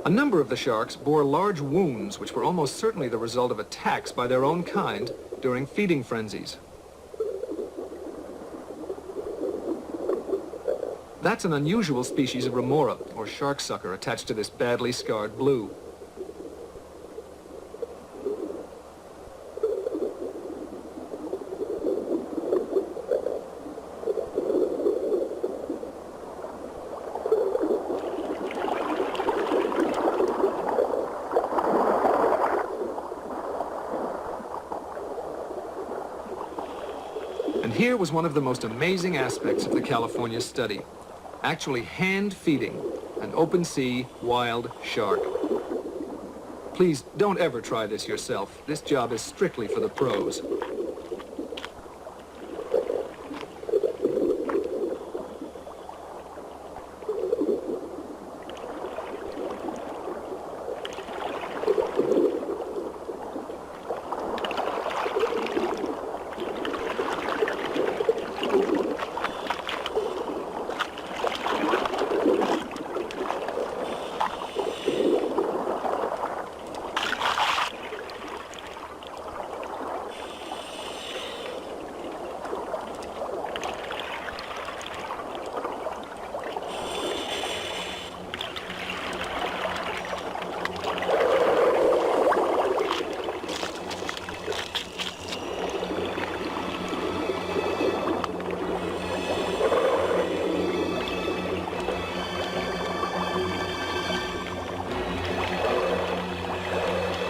A number of the sharks bore large wounds which were almost certainly the result of attacks by their own kind during feeding frenzies. That's an unusual species of remora, or shark sucker, attached to this badly scarred blue. here was one of the most amazing aspects of the California study, actually hand-feeding an open-sea wild shark. Please don't ever try this yourself. This job is strictly for the pros.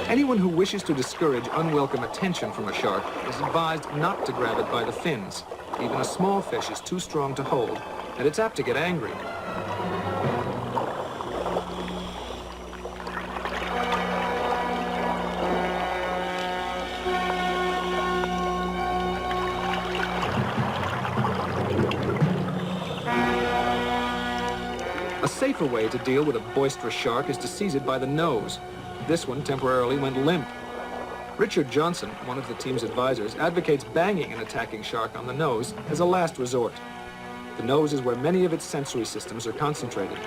Anyone who wishes to discourage unwelcome attention from a shark is advised not to grab it by the fins. Even a small fish is too strong to hold, and it's apt to get angry. A safer way to deal with a boisterous shark is to seize it by the nose. This one temporarily went limp. Richard Johnson, one of the team's advisors, advocates banging an attacking shark on the nose as a last resort. The nose is where many of its sensory systems are concentrated.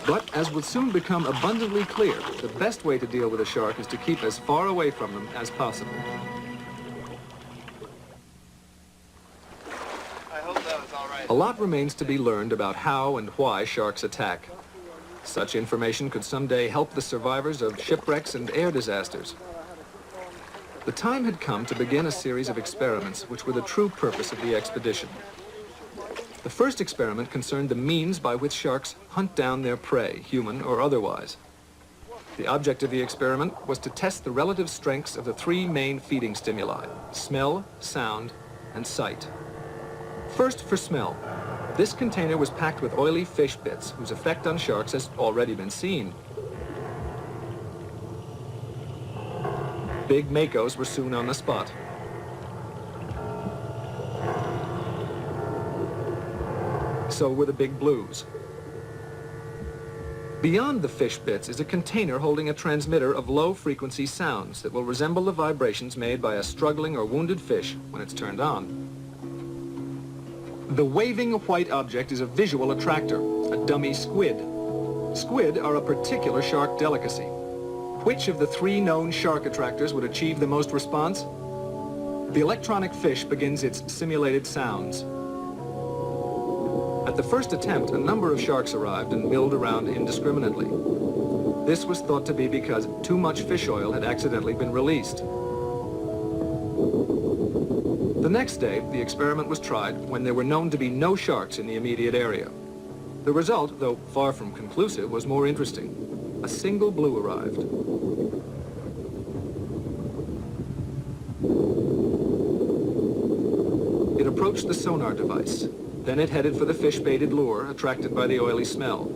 But, as will soon become abundantly clear, the best way to deal with a shark is to keep as far away from them as possible. A lot remains to be learned about how and why sharks attack. Such information could someday help the survivors of shipwrecks and air disasters. The time had come to begin a series of experiments which were the true purpose of the expedition. The first experiment concerned the means by which sharks hunt down their prey, human or otherwise. The object of the experiment was to test the relative strengths of the three main feeding stimuli: smell, sound, and sight. First, for smell. This container was packed with oily fish bits, whose effect on sharks has already been seen. Big makos were soon on the spot. So were the big blues. Beyond the fish bits is a container holding a transmitter of low-frequency sounds that will resemble the vibrations made by a struggling or wounded fish when it's turned on. The waving white object is a visual attractor, a dummy squid. Squid are a particular shark delicacy. Which of the three known shark attractors would achieve the most response? The electronic fish begins its simulated sounds. At the first attempt, a number of sharks arrived and milled around indiscriminately. This was thought to be because too much fish oil had accidentally been released. The next day, the experiment was tried when there were known to be no sharks in the immediate area. The result, though far from conclusive, was more interesting. A single blue arrived. It approached the sonar device. Then it headed for the fish-baited lure, attracted by the oily smell.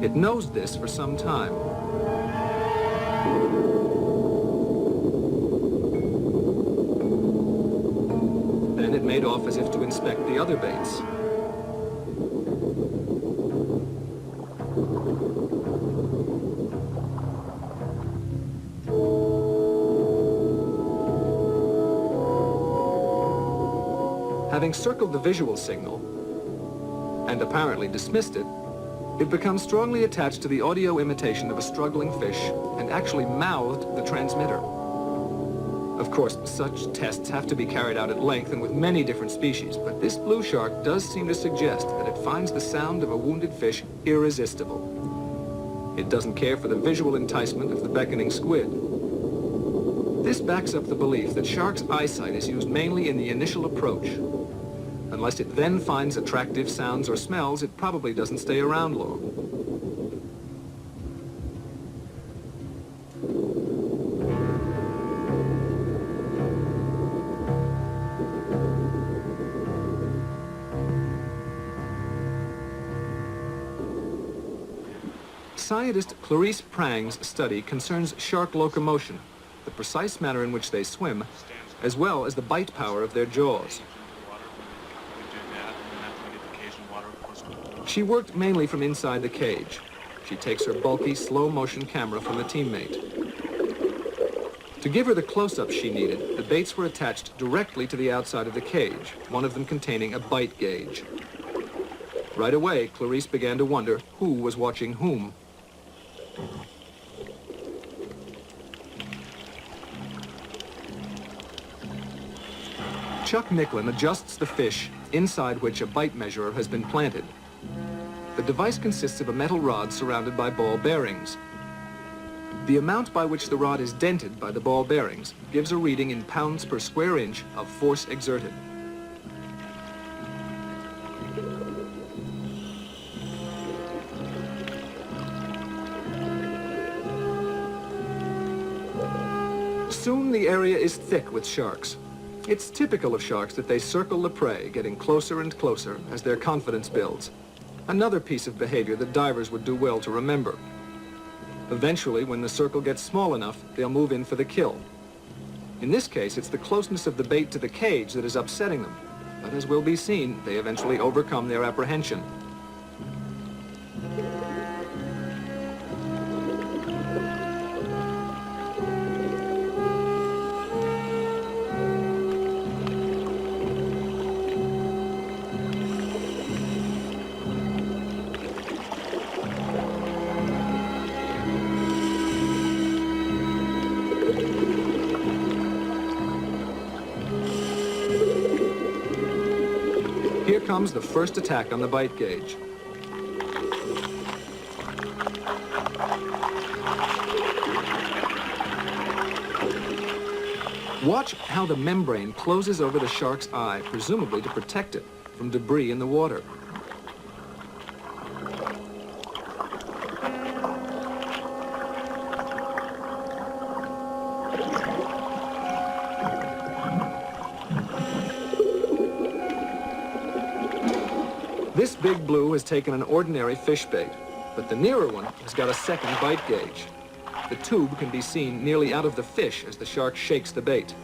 It nosed this for some time. Then it made off as if to inspect the other baits. Having circled the visual signal, and apparently dismissed it, it becomes strongly attached to the audio imitation of a struggling fish and actually mouthed the transmitter. Of course, such tests have to be carried out at length and with many different species, but this blue shark does seem to suggest that it finds the sound of a wounded fish irresistible. It doesn't care for the visual enticement of the beckoning squid. This backs up the belief that sharks' eyesight is used mainly in the initial approach. Unless it then finds attractive sounds or smells, it probably doesn't stay around long. Scientist Clarice Prang's study concerns shark locomotion, the precise manner in which they swim, as well as the bite power of their jaws. She worked mainly from inside the cage. She takes her bulky, slow-motion camera from a teammate. To give her the close-up she needed, the baits were attached directly to the outside of the cage, one of them containing a bite gauge. Right away, Clarice began to wonder who was watching whom. Chuck Nicklin adjusts the fish inside which a bite measurer has been planted. The device consists of a metal rod surrounded by ball bearings. The amount by which the rod is dented by the ball bearings gives a reading in pounds per square inch of force exerted. Soon the area is thick with sharks. It's typical of sharks that they circle the prey, getting closer and closer as their confidence builds. Another piece of behavior that divers would do well to remember. Eventually, when the circle gets small enough, they'll move in for the kill. In this case, it's the closeness of the bait to the cage that is upsetting them. But as will be seen, they eventually overcome their apprehension. Here comes the first attack on the bite gauge. Watch how the membrane closes over the shark's eye, presumably to protect it from debris in the water. This big blue has taken an ordinary fish bait, but the nearer one has got a second bite gauge. The tube can be seen nearly out of the fish as the shark shakes the bait.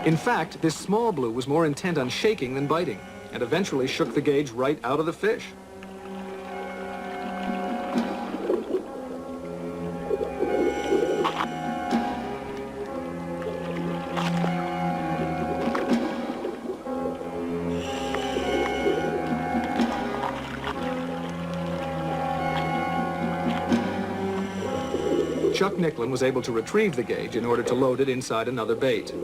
In fact, this small blue was more intent on shaking than biting, and eventually shook the gauge right out of the fish. Chuck Nicklin was able to retrieve the gauge in order to load it inside another bait.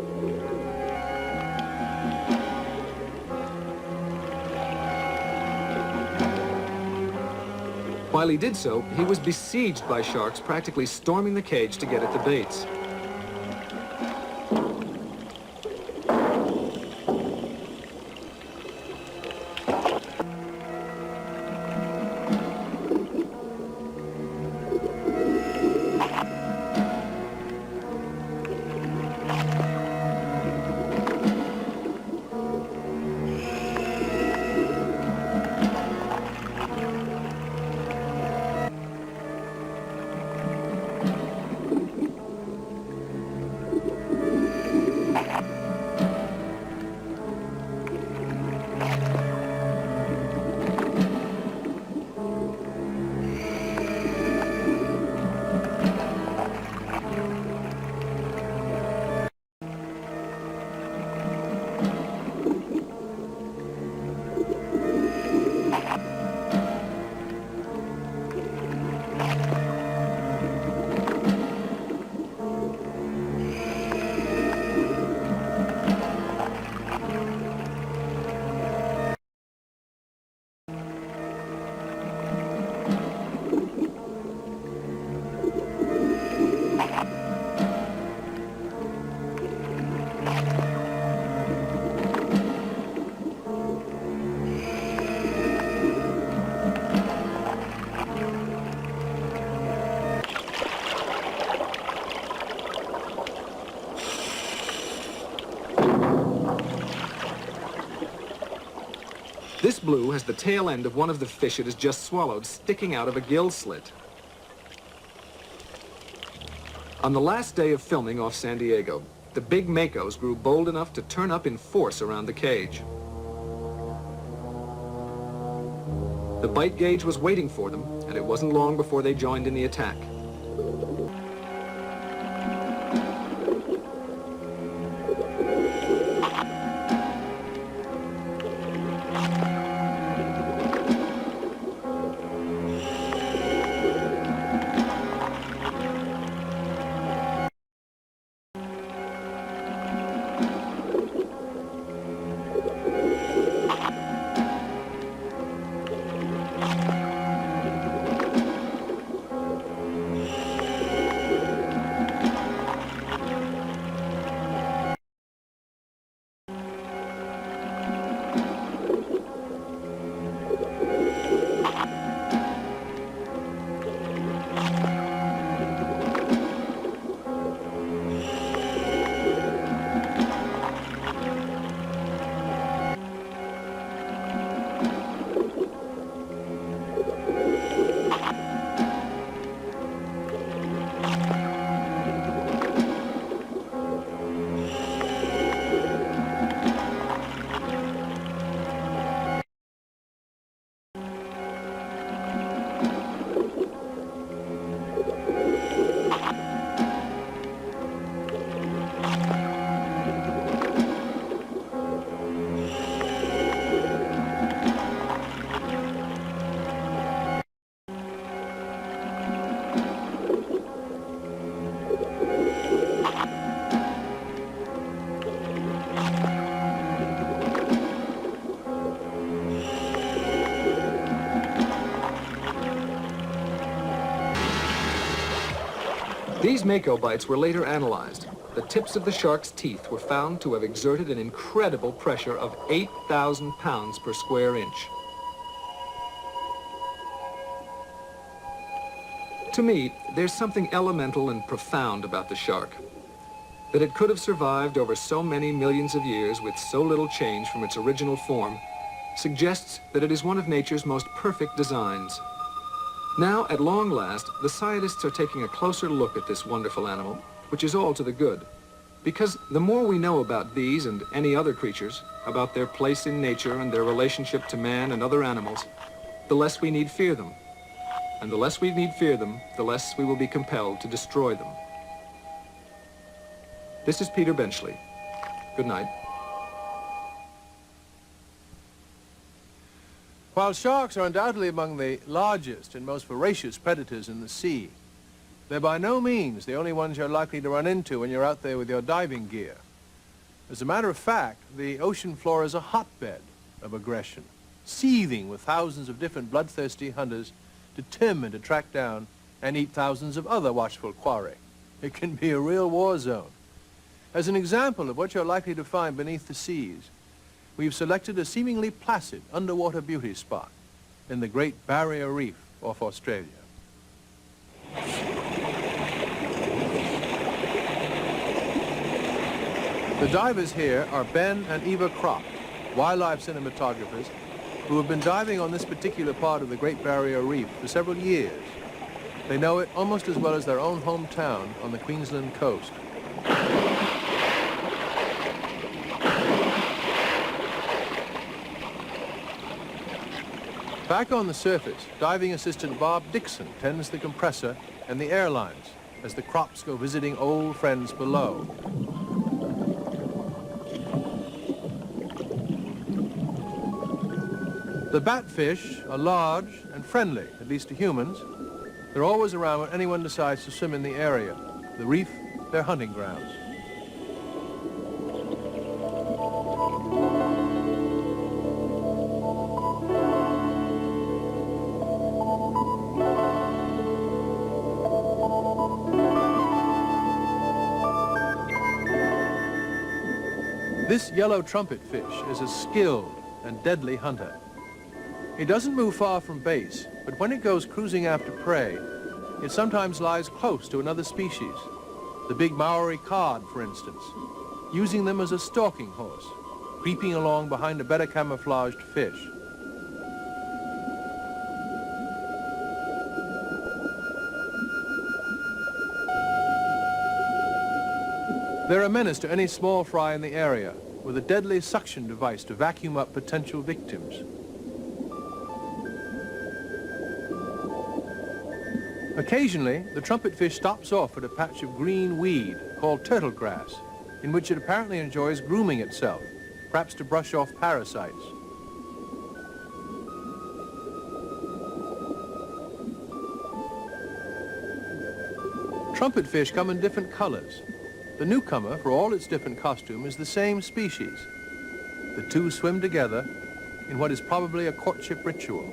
While he did so, he was besieged by sharks practically storming the cage to get at the baits. This blue has the tail end of one of the fish it has just swallowed sticking out of a gill slit. On the last day of filming off San Diego, the big makos grew bold enough to turn up in force around the cage. The bite gauge was waiting for them, and it wasn't long before they joined in the attack. These mako bites were later analyzed. The tips of the shark's teeth were found to have exerted an incredible pressure of 8,000 pounds per square inch. To me, there's something elemental and profound about the shark. That it could have survived over so many millions of years with so little change from its original form suggests that it is one of nature's most perfect designs. Now, at long last, the scientists are taking a closer look at this wonderful animal, which is all to the good. Because the more we know about these and any other creatures, about their place in nature and their relationship to man and other animals, the less we need fear them. And the less we need fear them, the less we will be compelled to destroy them. This is Peter Benchley. Good night. While sharks are undoubtedly among the largest and most voracious predators in the sea, they're by no means the only ones you're likely to run into when you're out there with your diving gear. As a matter of fact, the ocean floor is a hotbed of aggression, seething with thousands of different bloodthirsty hunters determined to track down and eat thousands of other watchful quarry. It can be a real war zone. As an example of what you're likely to find beneath the seas, we've selected a seemingly placid underwater beauty spot in the Great Barrier Reef off Australia. The divers here are Ben and Eva Kropp, wildlife cinematographers who have been diving on this particular part of the Great Barrier Reef for several years. They know it almost as well as their own hometown on the Queensland coast. Back on the surface, diving assistant Bob Dixon tends the compressor and the air lines as the Kropps go visiting old friends below. The batfish are large and friendly, at least to humans. They're always around when anyone decides to swim in the area. The reef, their hunting grounds. This yellow trumpet fish is a skilled and deadly hunter. It doesn't move far from base, but when it goes cruising after prey, it sometimes lies close to another species, the big Maori cod, for instance, using them as a stalking horse, creeping along behind a better camouflaged fish. They're a menace to any small fry in the area, with a deadly suction device to vacuum up potential victims. Occasionally, the trumpetfish stops off at a patch of green weed called turtle grass, in which it apparently enjoys grooming itself, perhaps to brush off parasites. Trumpetfish come in different colors. The newcomer, for all its different costume, is the same species. The two swim together in what is probably a courtship ritual.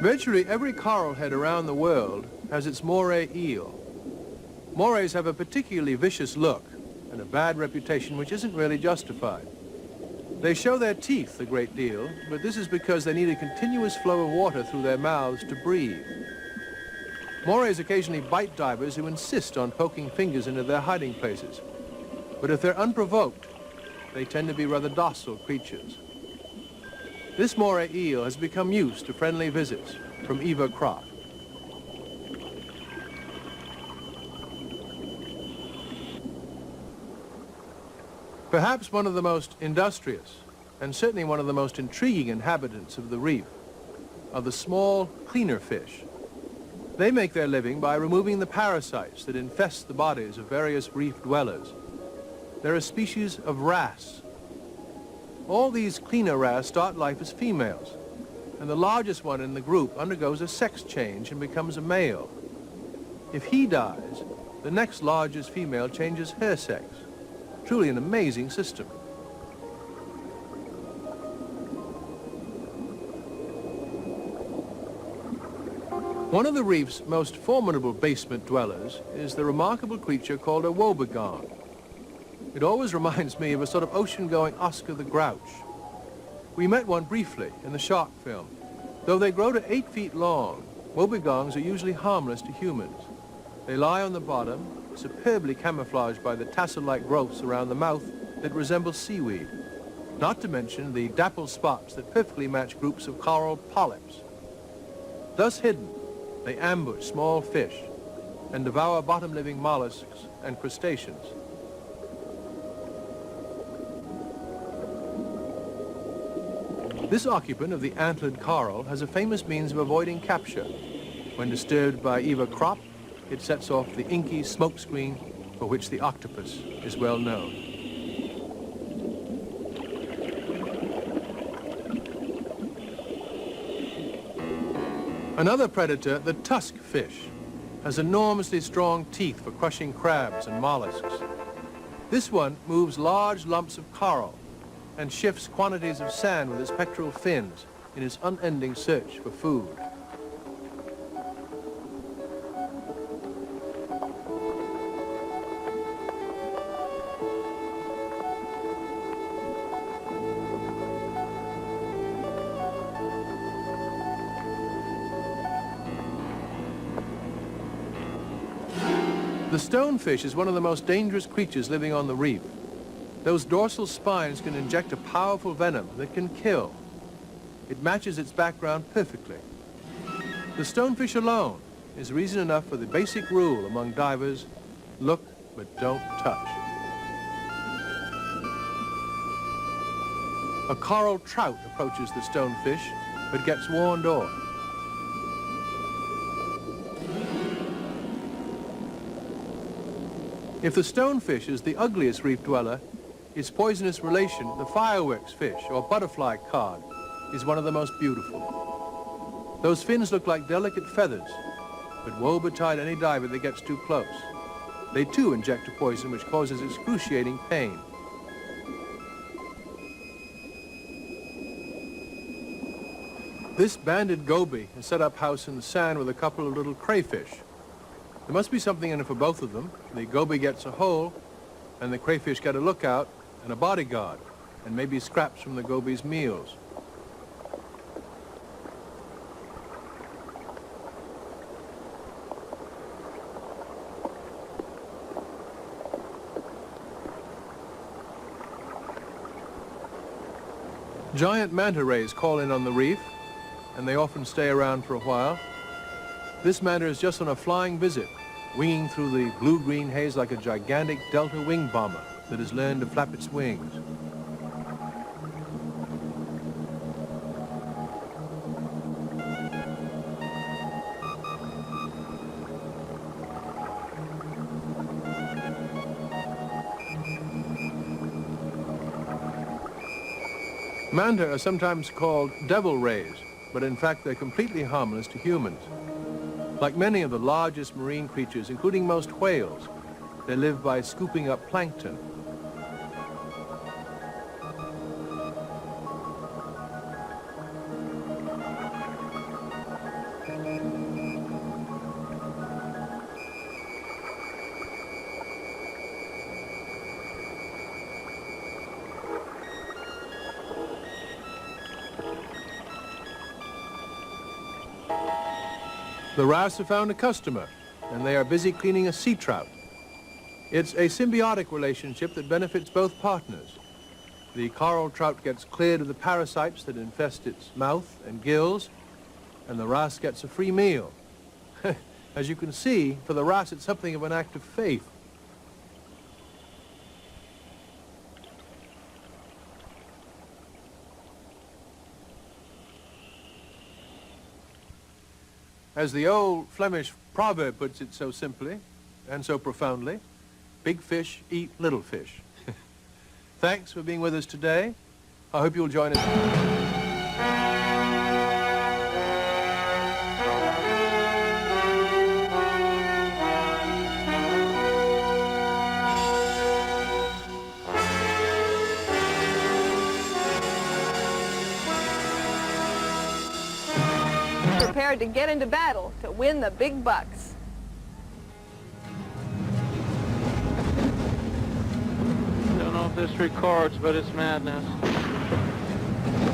Virtually every coral head around the world has its moray eel. Morays have a particularly vicious look and a bad reputation which isn't really justified. They show their teeth a great deal, but this is because they need a continuous flow of water through their mouths to breathe. Morays occasionally bite divers who insist on poking fingers into their hiding places, but if they're unprovoked, they tend to be rather docile creatures. This moray eel has become used to friendly visits from Eva Krop. Perhaps one of the most industrious and certainly one of the most intriguing inhabitants of the reef are the small cleaner fish. They make their living by removing the parasites that infest the bodies of various reef dwellers. They're a species of wrasse. All these cleaner wrasse start life as females, and the largest one in the group undergoes a sex change and becomes a male. If he dies, the next largest female changes her sex. Truly an amazing system. One of the reef's most formidable basement dwellers is the remarkable creature called a woebegone. It always reminds me of a sort of ocean-going Oscar the Grouch. We met one briefly in the shark film. Though they grow to 8 feet long, woebegones are usually harmless to humans. They lie on the bottom, superbly camouflaged by the tassel-like growths around the mouth that resemble seaweed, not to mention the dappled spots that perfectly match groups of coral polyps. Thus hidden, they ambush small fish and devour bottom-living mollusks and crustaceans. This occupant of the antlered coral has a famous means of avoiding capture. When disturbed by Eva Krop, it sets off the inky smokescreen for which the octopus is well known. Another predator, the tusk fish, has enormously strong teeth for crushing crabs and mollusks. This one moves large lumps of coral and shifts quantities of sand with its pectoral fins in its unending search for food. The stonefish is one of the most dangerous creatures living on the reef. Those dorsal spines can inject a powerful venom that can kill. It matches its background perfectly. The stonefish alone is reason enough for the basic rule among divers: look but don't touch. A coral trout approaches the stonefish but gets warned off. If the stonefish is the ugliest reef dweller, its poisonous relation, the fireworks fish or butterfly cod, is one of the most beautiful. Those fins look like delicate feathers, but woe betide any diver that gets too close. They too inject a poison which causes excruciating pain. This banded goby has set up house in the sand with a couple of little crayfish. There must be something in it for both of them. The goby gets a hole, and the crayfish get a lookout and a bodyguard, and maybe scraps from the goby's meals. Giant manta rays call in on the reef, and they often stay around for a while. This manta is just on a flying visit, winging through the blue-green haze like a gigantic delta wing bomber that has learned to flap its wings. Manta are sometimes called devil rays, but in fact they're completely harmless to humans. Like many of the largest marine creatures, including most whales, they live by scooping up plankton. The wrasse have found a customer, and they are busy cleaning a sea trout. It's a symbiotic relationship that benefits both partners. The coral trout gets cleared of the parasites that infest its mouth and gills, and the wrasse gets a free meal. As you can see, for the wrasse, it's something of an act of faith. As the old Flemish proverb puts it so simply and so profoundly, big fish eat little fish. Thanks for being with us today. I hope you'll join us. Prepared to get into battle to win the big bucks. Don't know if this records, but it's madness.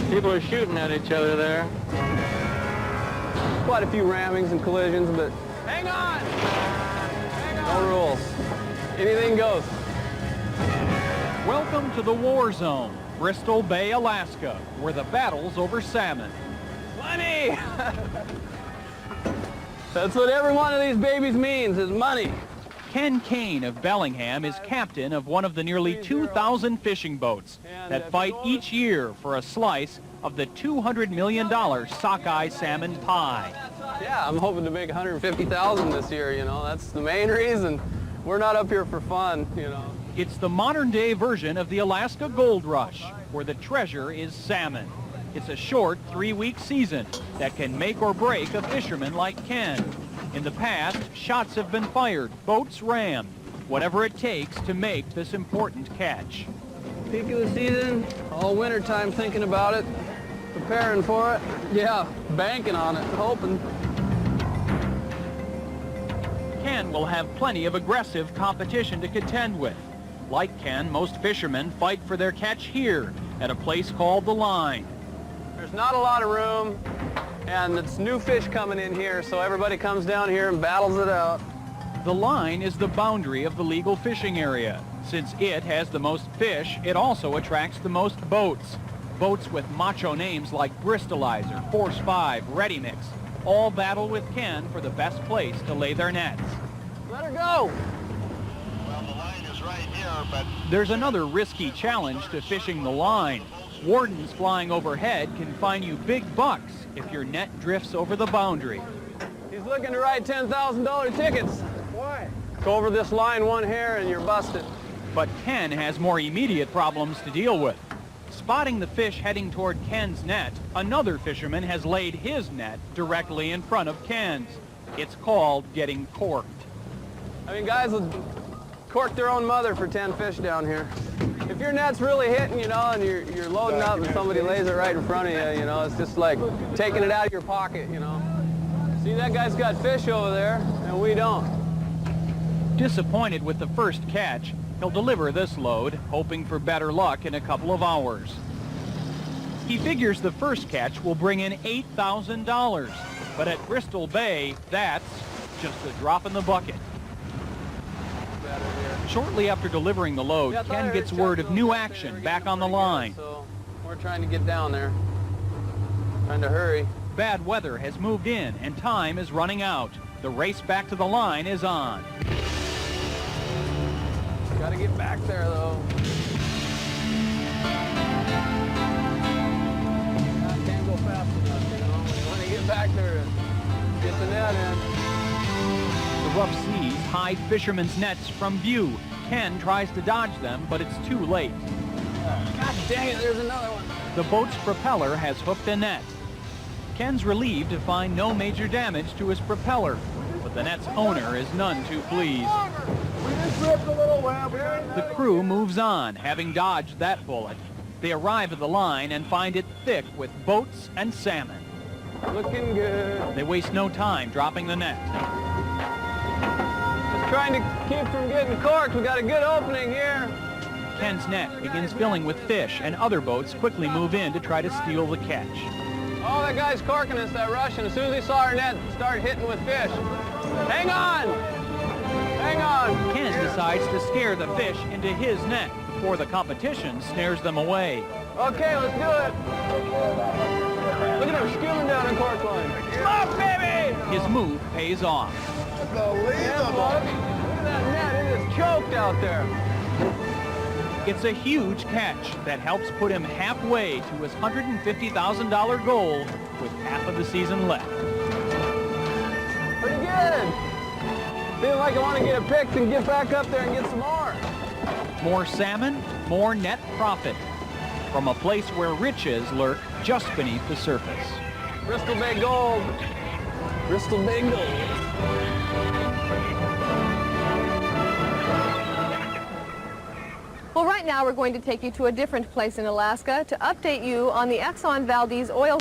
People are shooting at each other there. Quite a few rammings and collisions, but Hang on! Hang on! no rules. Anything goes. Welcome to the war zone, Bristol Bay, Alaska, where the battle's over salmon. Money! That's what every one of these babies means, is money. Ken Kane of Bellingham is captain of one of the nearly 2,000 fishing boats that fight each year for a slice of the $200 million sockeye salmon pie. Yeah, I'm hoping to make $150,000 this year, you know. That's the main reason. We're not up here for fun, you know. It's the modern-day version of the Alaska Gold Rush, where the treasure is salmon. It's a short 3-week season that can make or break a fisherman like Ken. In the past, shots have been fired, boats rammed, whatever it takes to make this important catch. Peak of the season, all winter time thinking about it, preparing for it. Yeah, banking on it, hoping. Ken will have plenty of aggressive competition to contend with. Like Ken, most fishermen fight for their catch here at a place called the Line. There's not a lot of room, and it's new fish coming in here, so everybody comes down here and battles it out. The Line is the boundary of the legal fishing area. Since it has the most fish, it also attracts the most boats. Boats with macho names like Bristolizer, Force 5, Ready Mix, all battle with Ken for the best place to lay their nets. Let her go! Well, the line is right here, but There's another risky challenge to fishing the Line. Wardens flying overhead can fine you big bucks if your net drifts over the boundary. He's looking to write $10,000 tickets. Why? Go over this line one hair and you're busted. But Ken has more immediate problems to deal with. Spotting the fish heading toward Ken's net, another fisherman has laid his net directly in front of Ken's. It's called getting corked. I mean, guys will cork their own mother for 10 fish down here. If your net's really hitting, you know, and you're loading up and somebody lays it right in front of you, you know, it's just like taking it out of your pocket, you know. See, that guy's got fish over there, and we don't. Disappointed with the first catch, he'll deliver this load, hoping for better luck in a couple of hours. He figures the first catch will bring in $8,000, but at Bristol Bay, that's just a drop in the bucket. Shortly after delivering the load, Ken gets word of new action back on the Line. So we're trying to get down there, trying to hurry. Bad weather has moved in and time is running out. The race back to the line is on. Gotta get back there, though. I can't go fast enough, you know. You want to get back there to get the net in. The rough seas hide fishermen's nets from view. Ken tries to dodge them, but it's too late. God dang it, there's another one. The boat's propeller has hooked a net. Ken's relieved to find no major damage to his propeller, but the net's owner is none too pleased. We just ripped a little web. The crew moves on, having dodged that bullet. They arrive at the line and find it thick with boats and salmon. Looking good. They waste no time dropping the net. Just trying to keep from getting corked. We got a good opening here. Ken's net begins filling with fish, and other boats quickly move in to try to steal the catch. Oh, that guy's corking us, that Russian. As soon as he saw our net, start hitting with fish. Hang on! Hang on! Ken decides to scare the fish into his net before the competition snares them away. Okay, let's do it. Look at him skimming down the cork line. Smoke, baby! His move pays off. Yeah, bud. Look at that net. It is choked out there. It's a huge catch that helps put him halfway to his $150,000 goal with half of the season left. Pretty good. Feeling like I want to get it picked and get back up there and get some more. More salmon, more net profit from a place where riches lurk just beneath the surface. Bristol Bay Gold. Bristol Bay Gold. Well, right now we're going to take you to a different place in Alaska to update you on the Exxon Valdez oil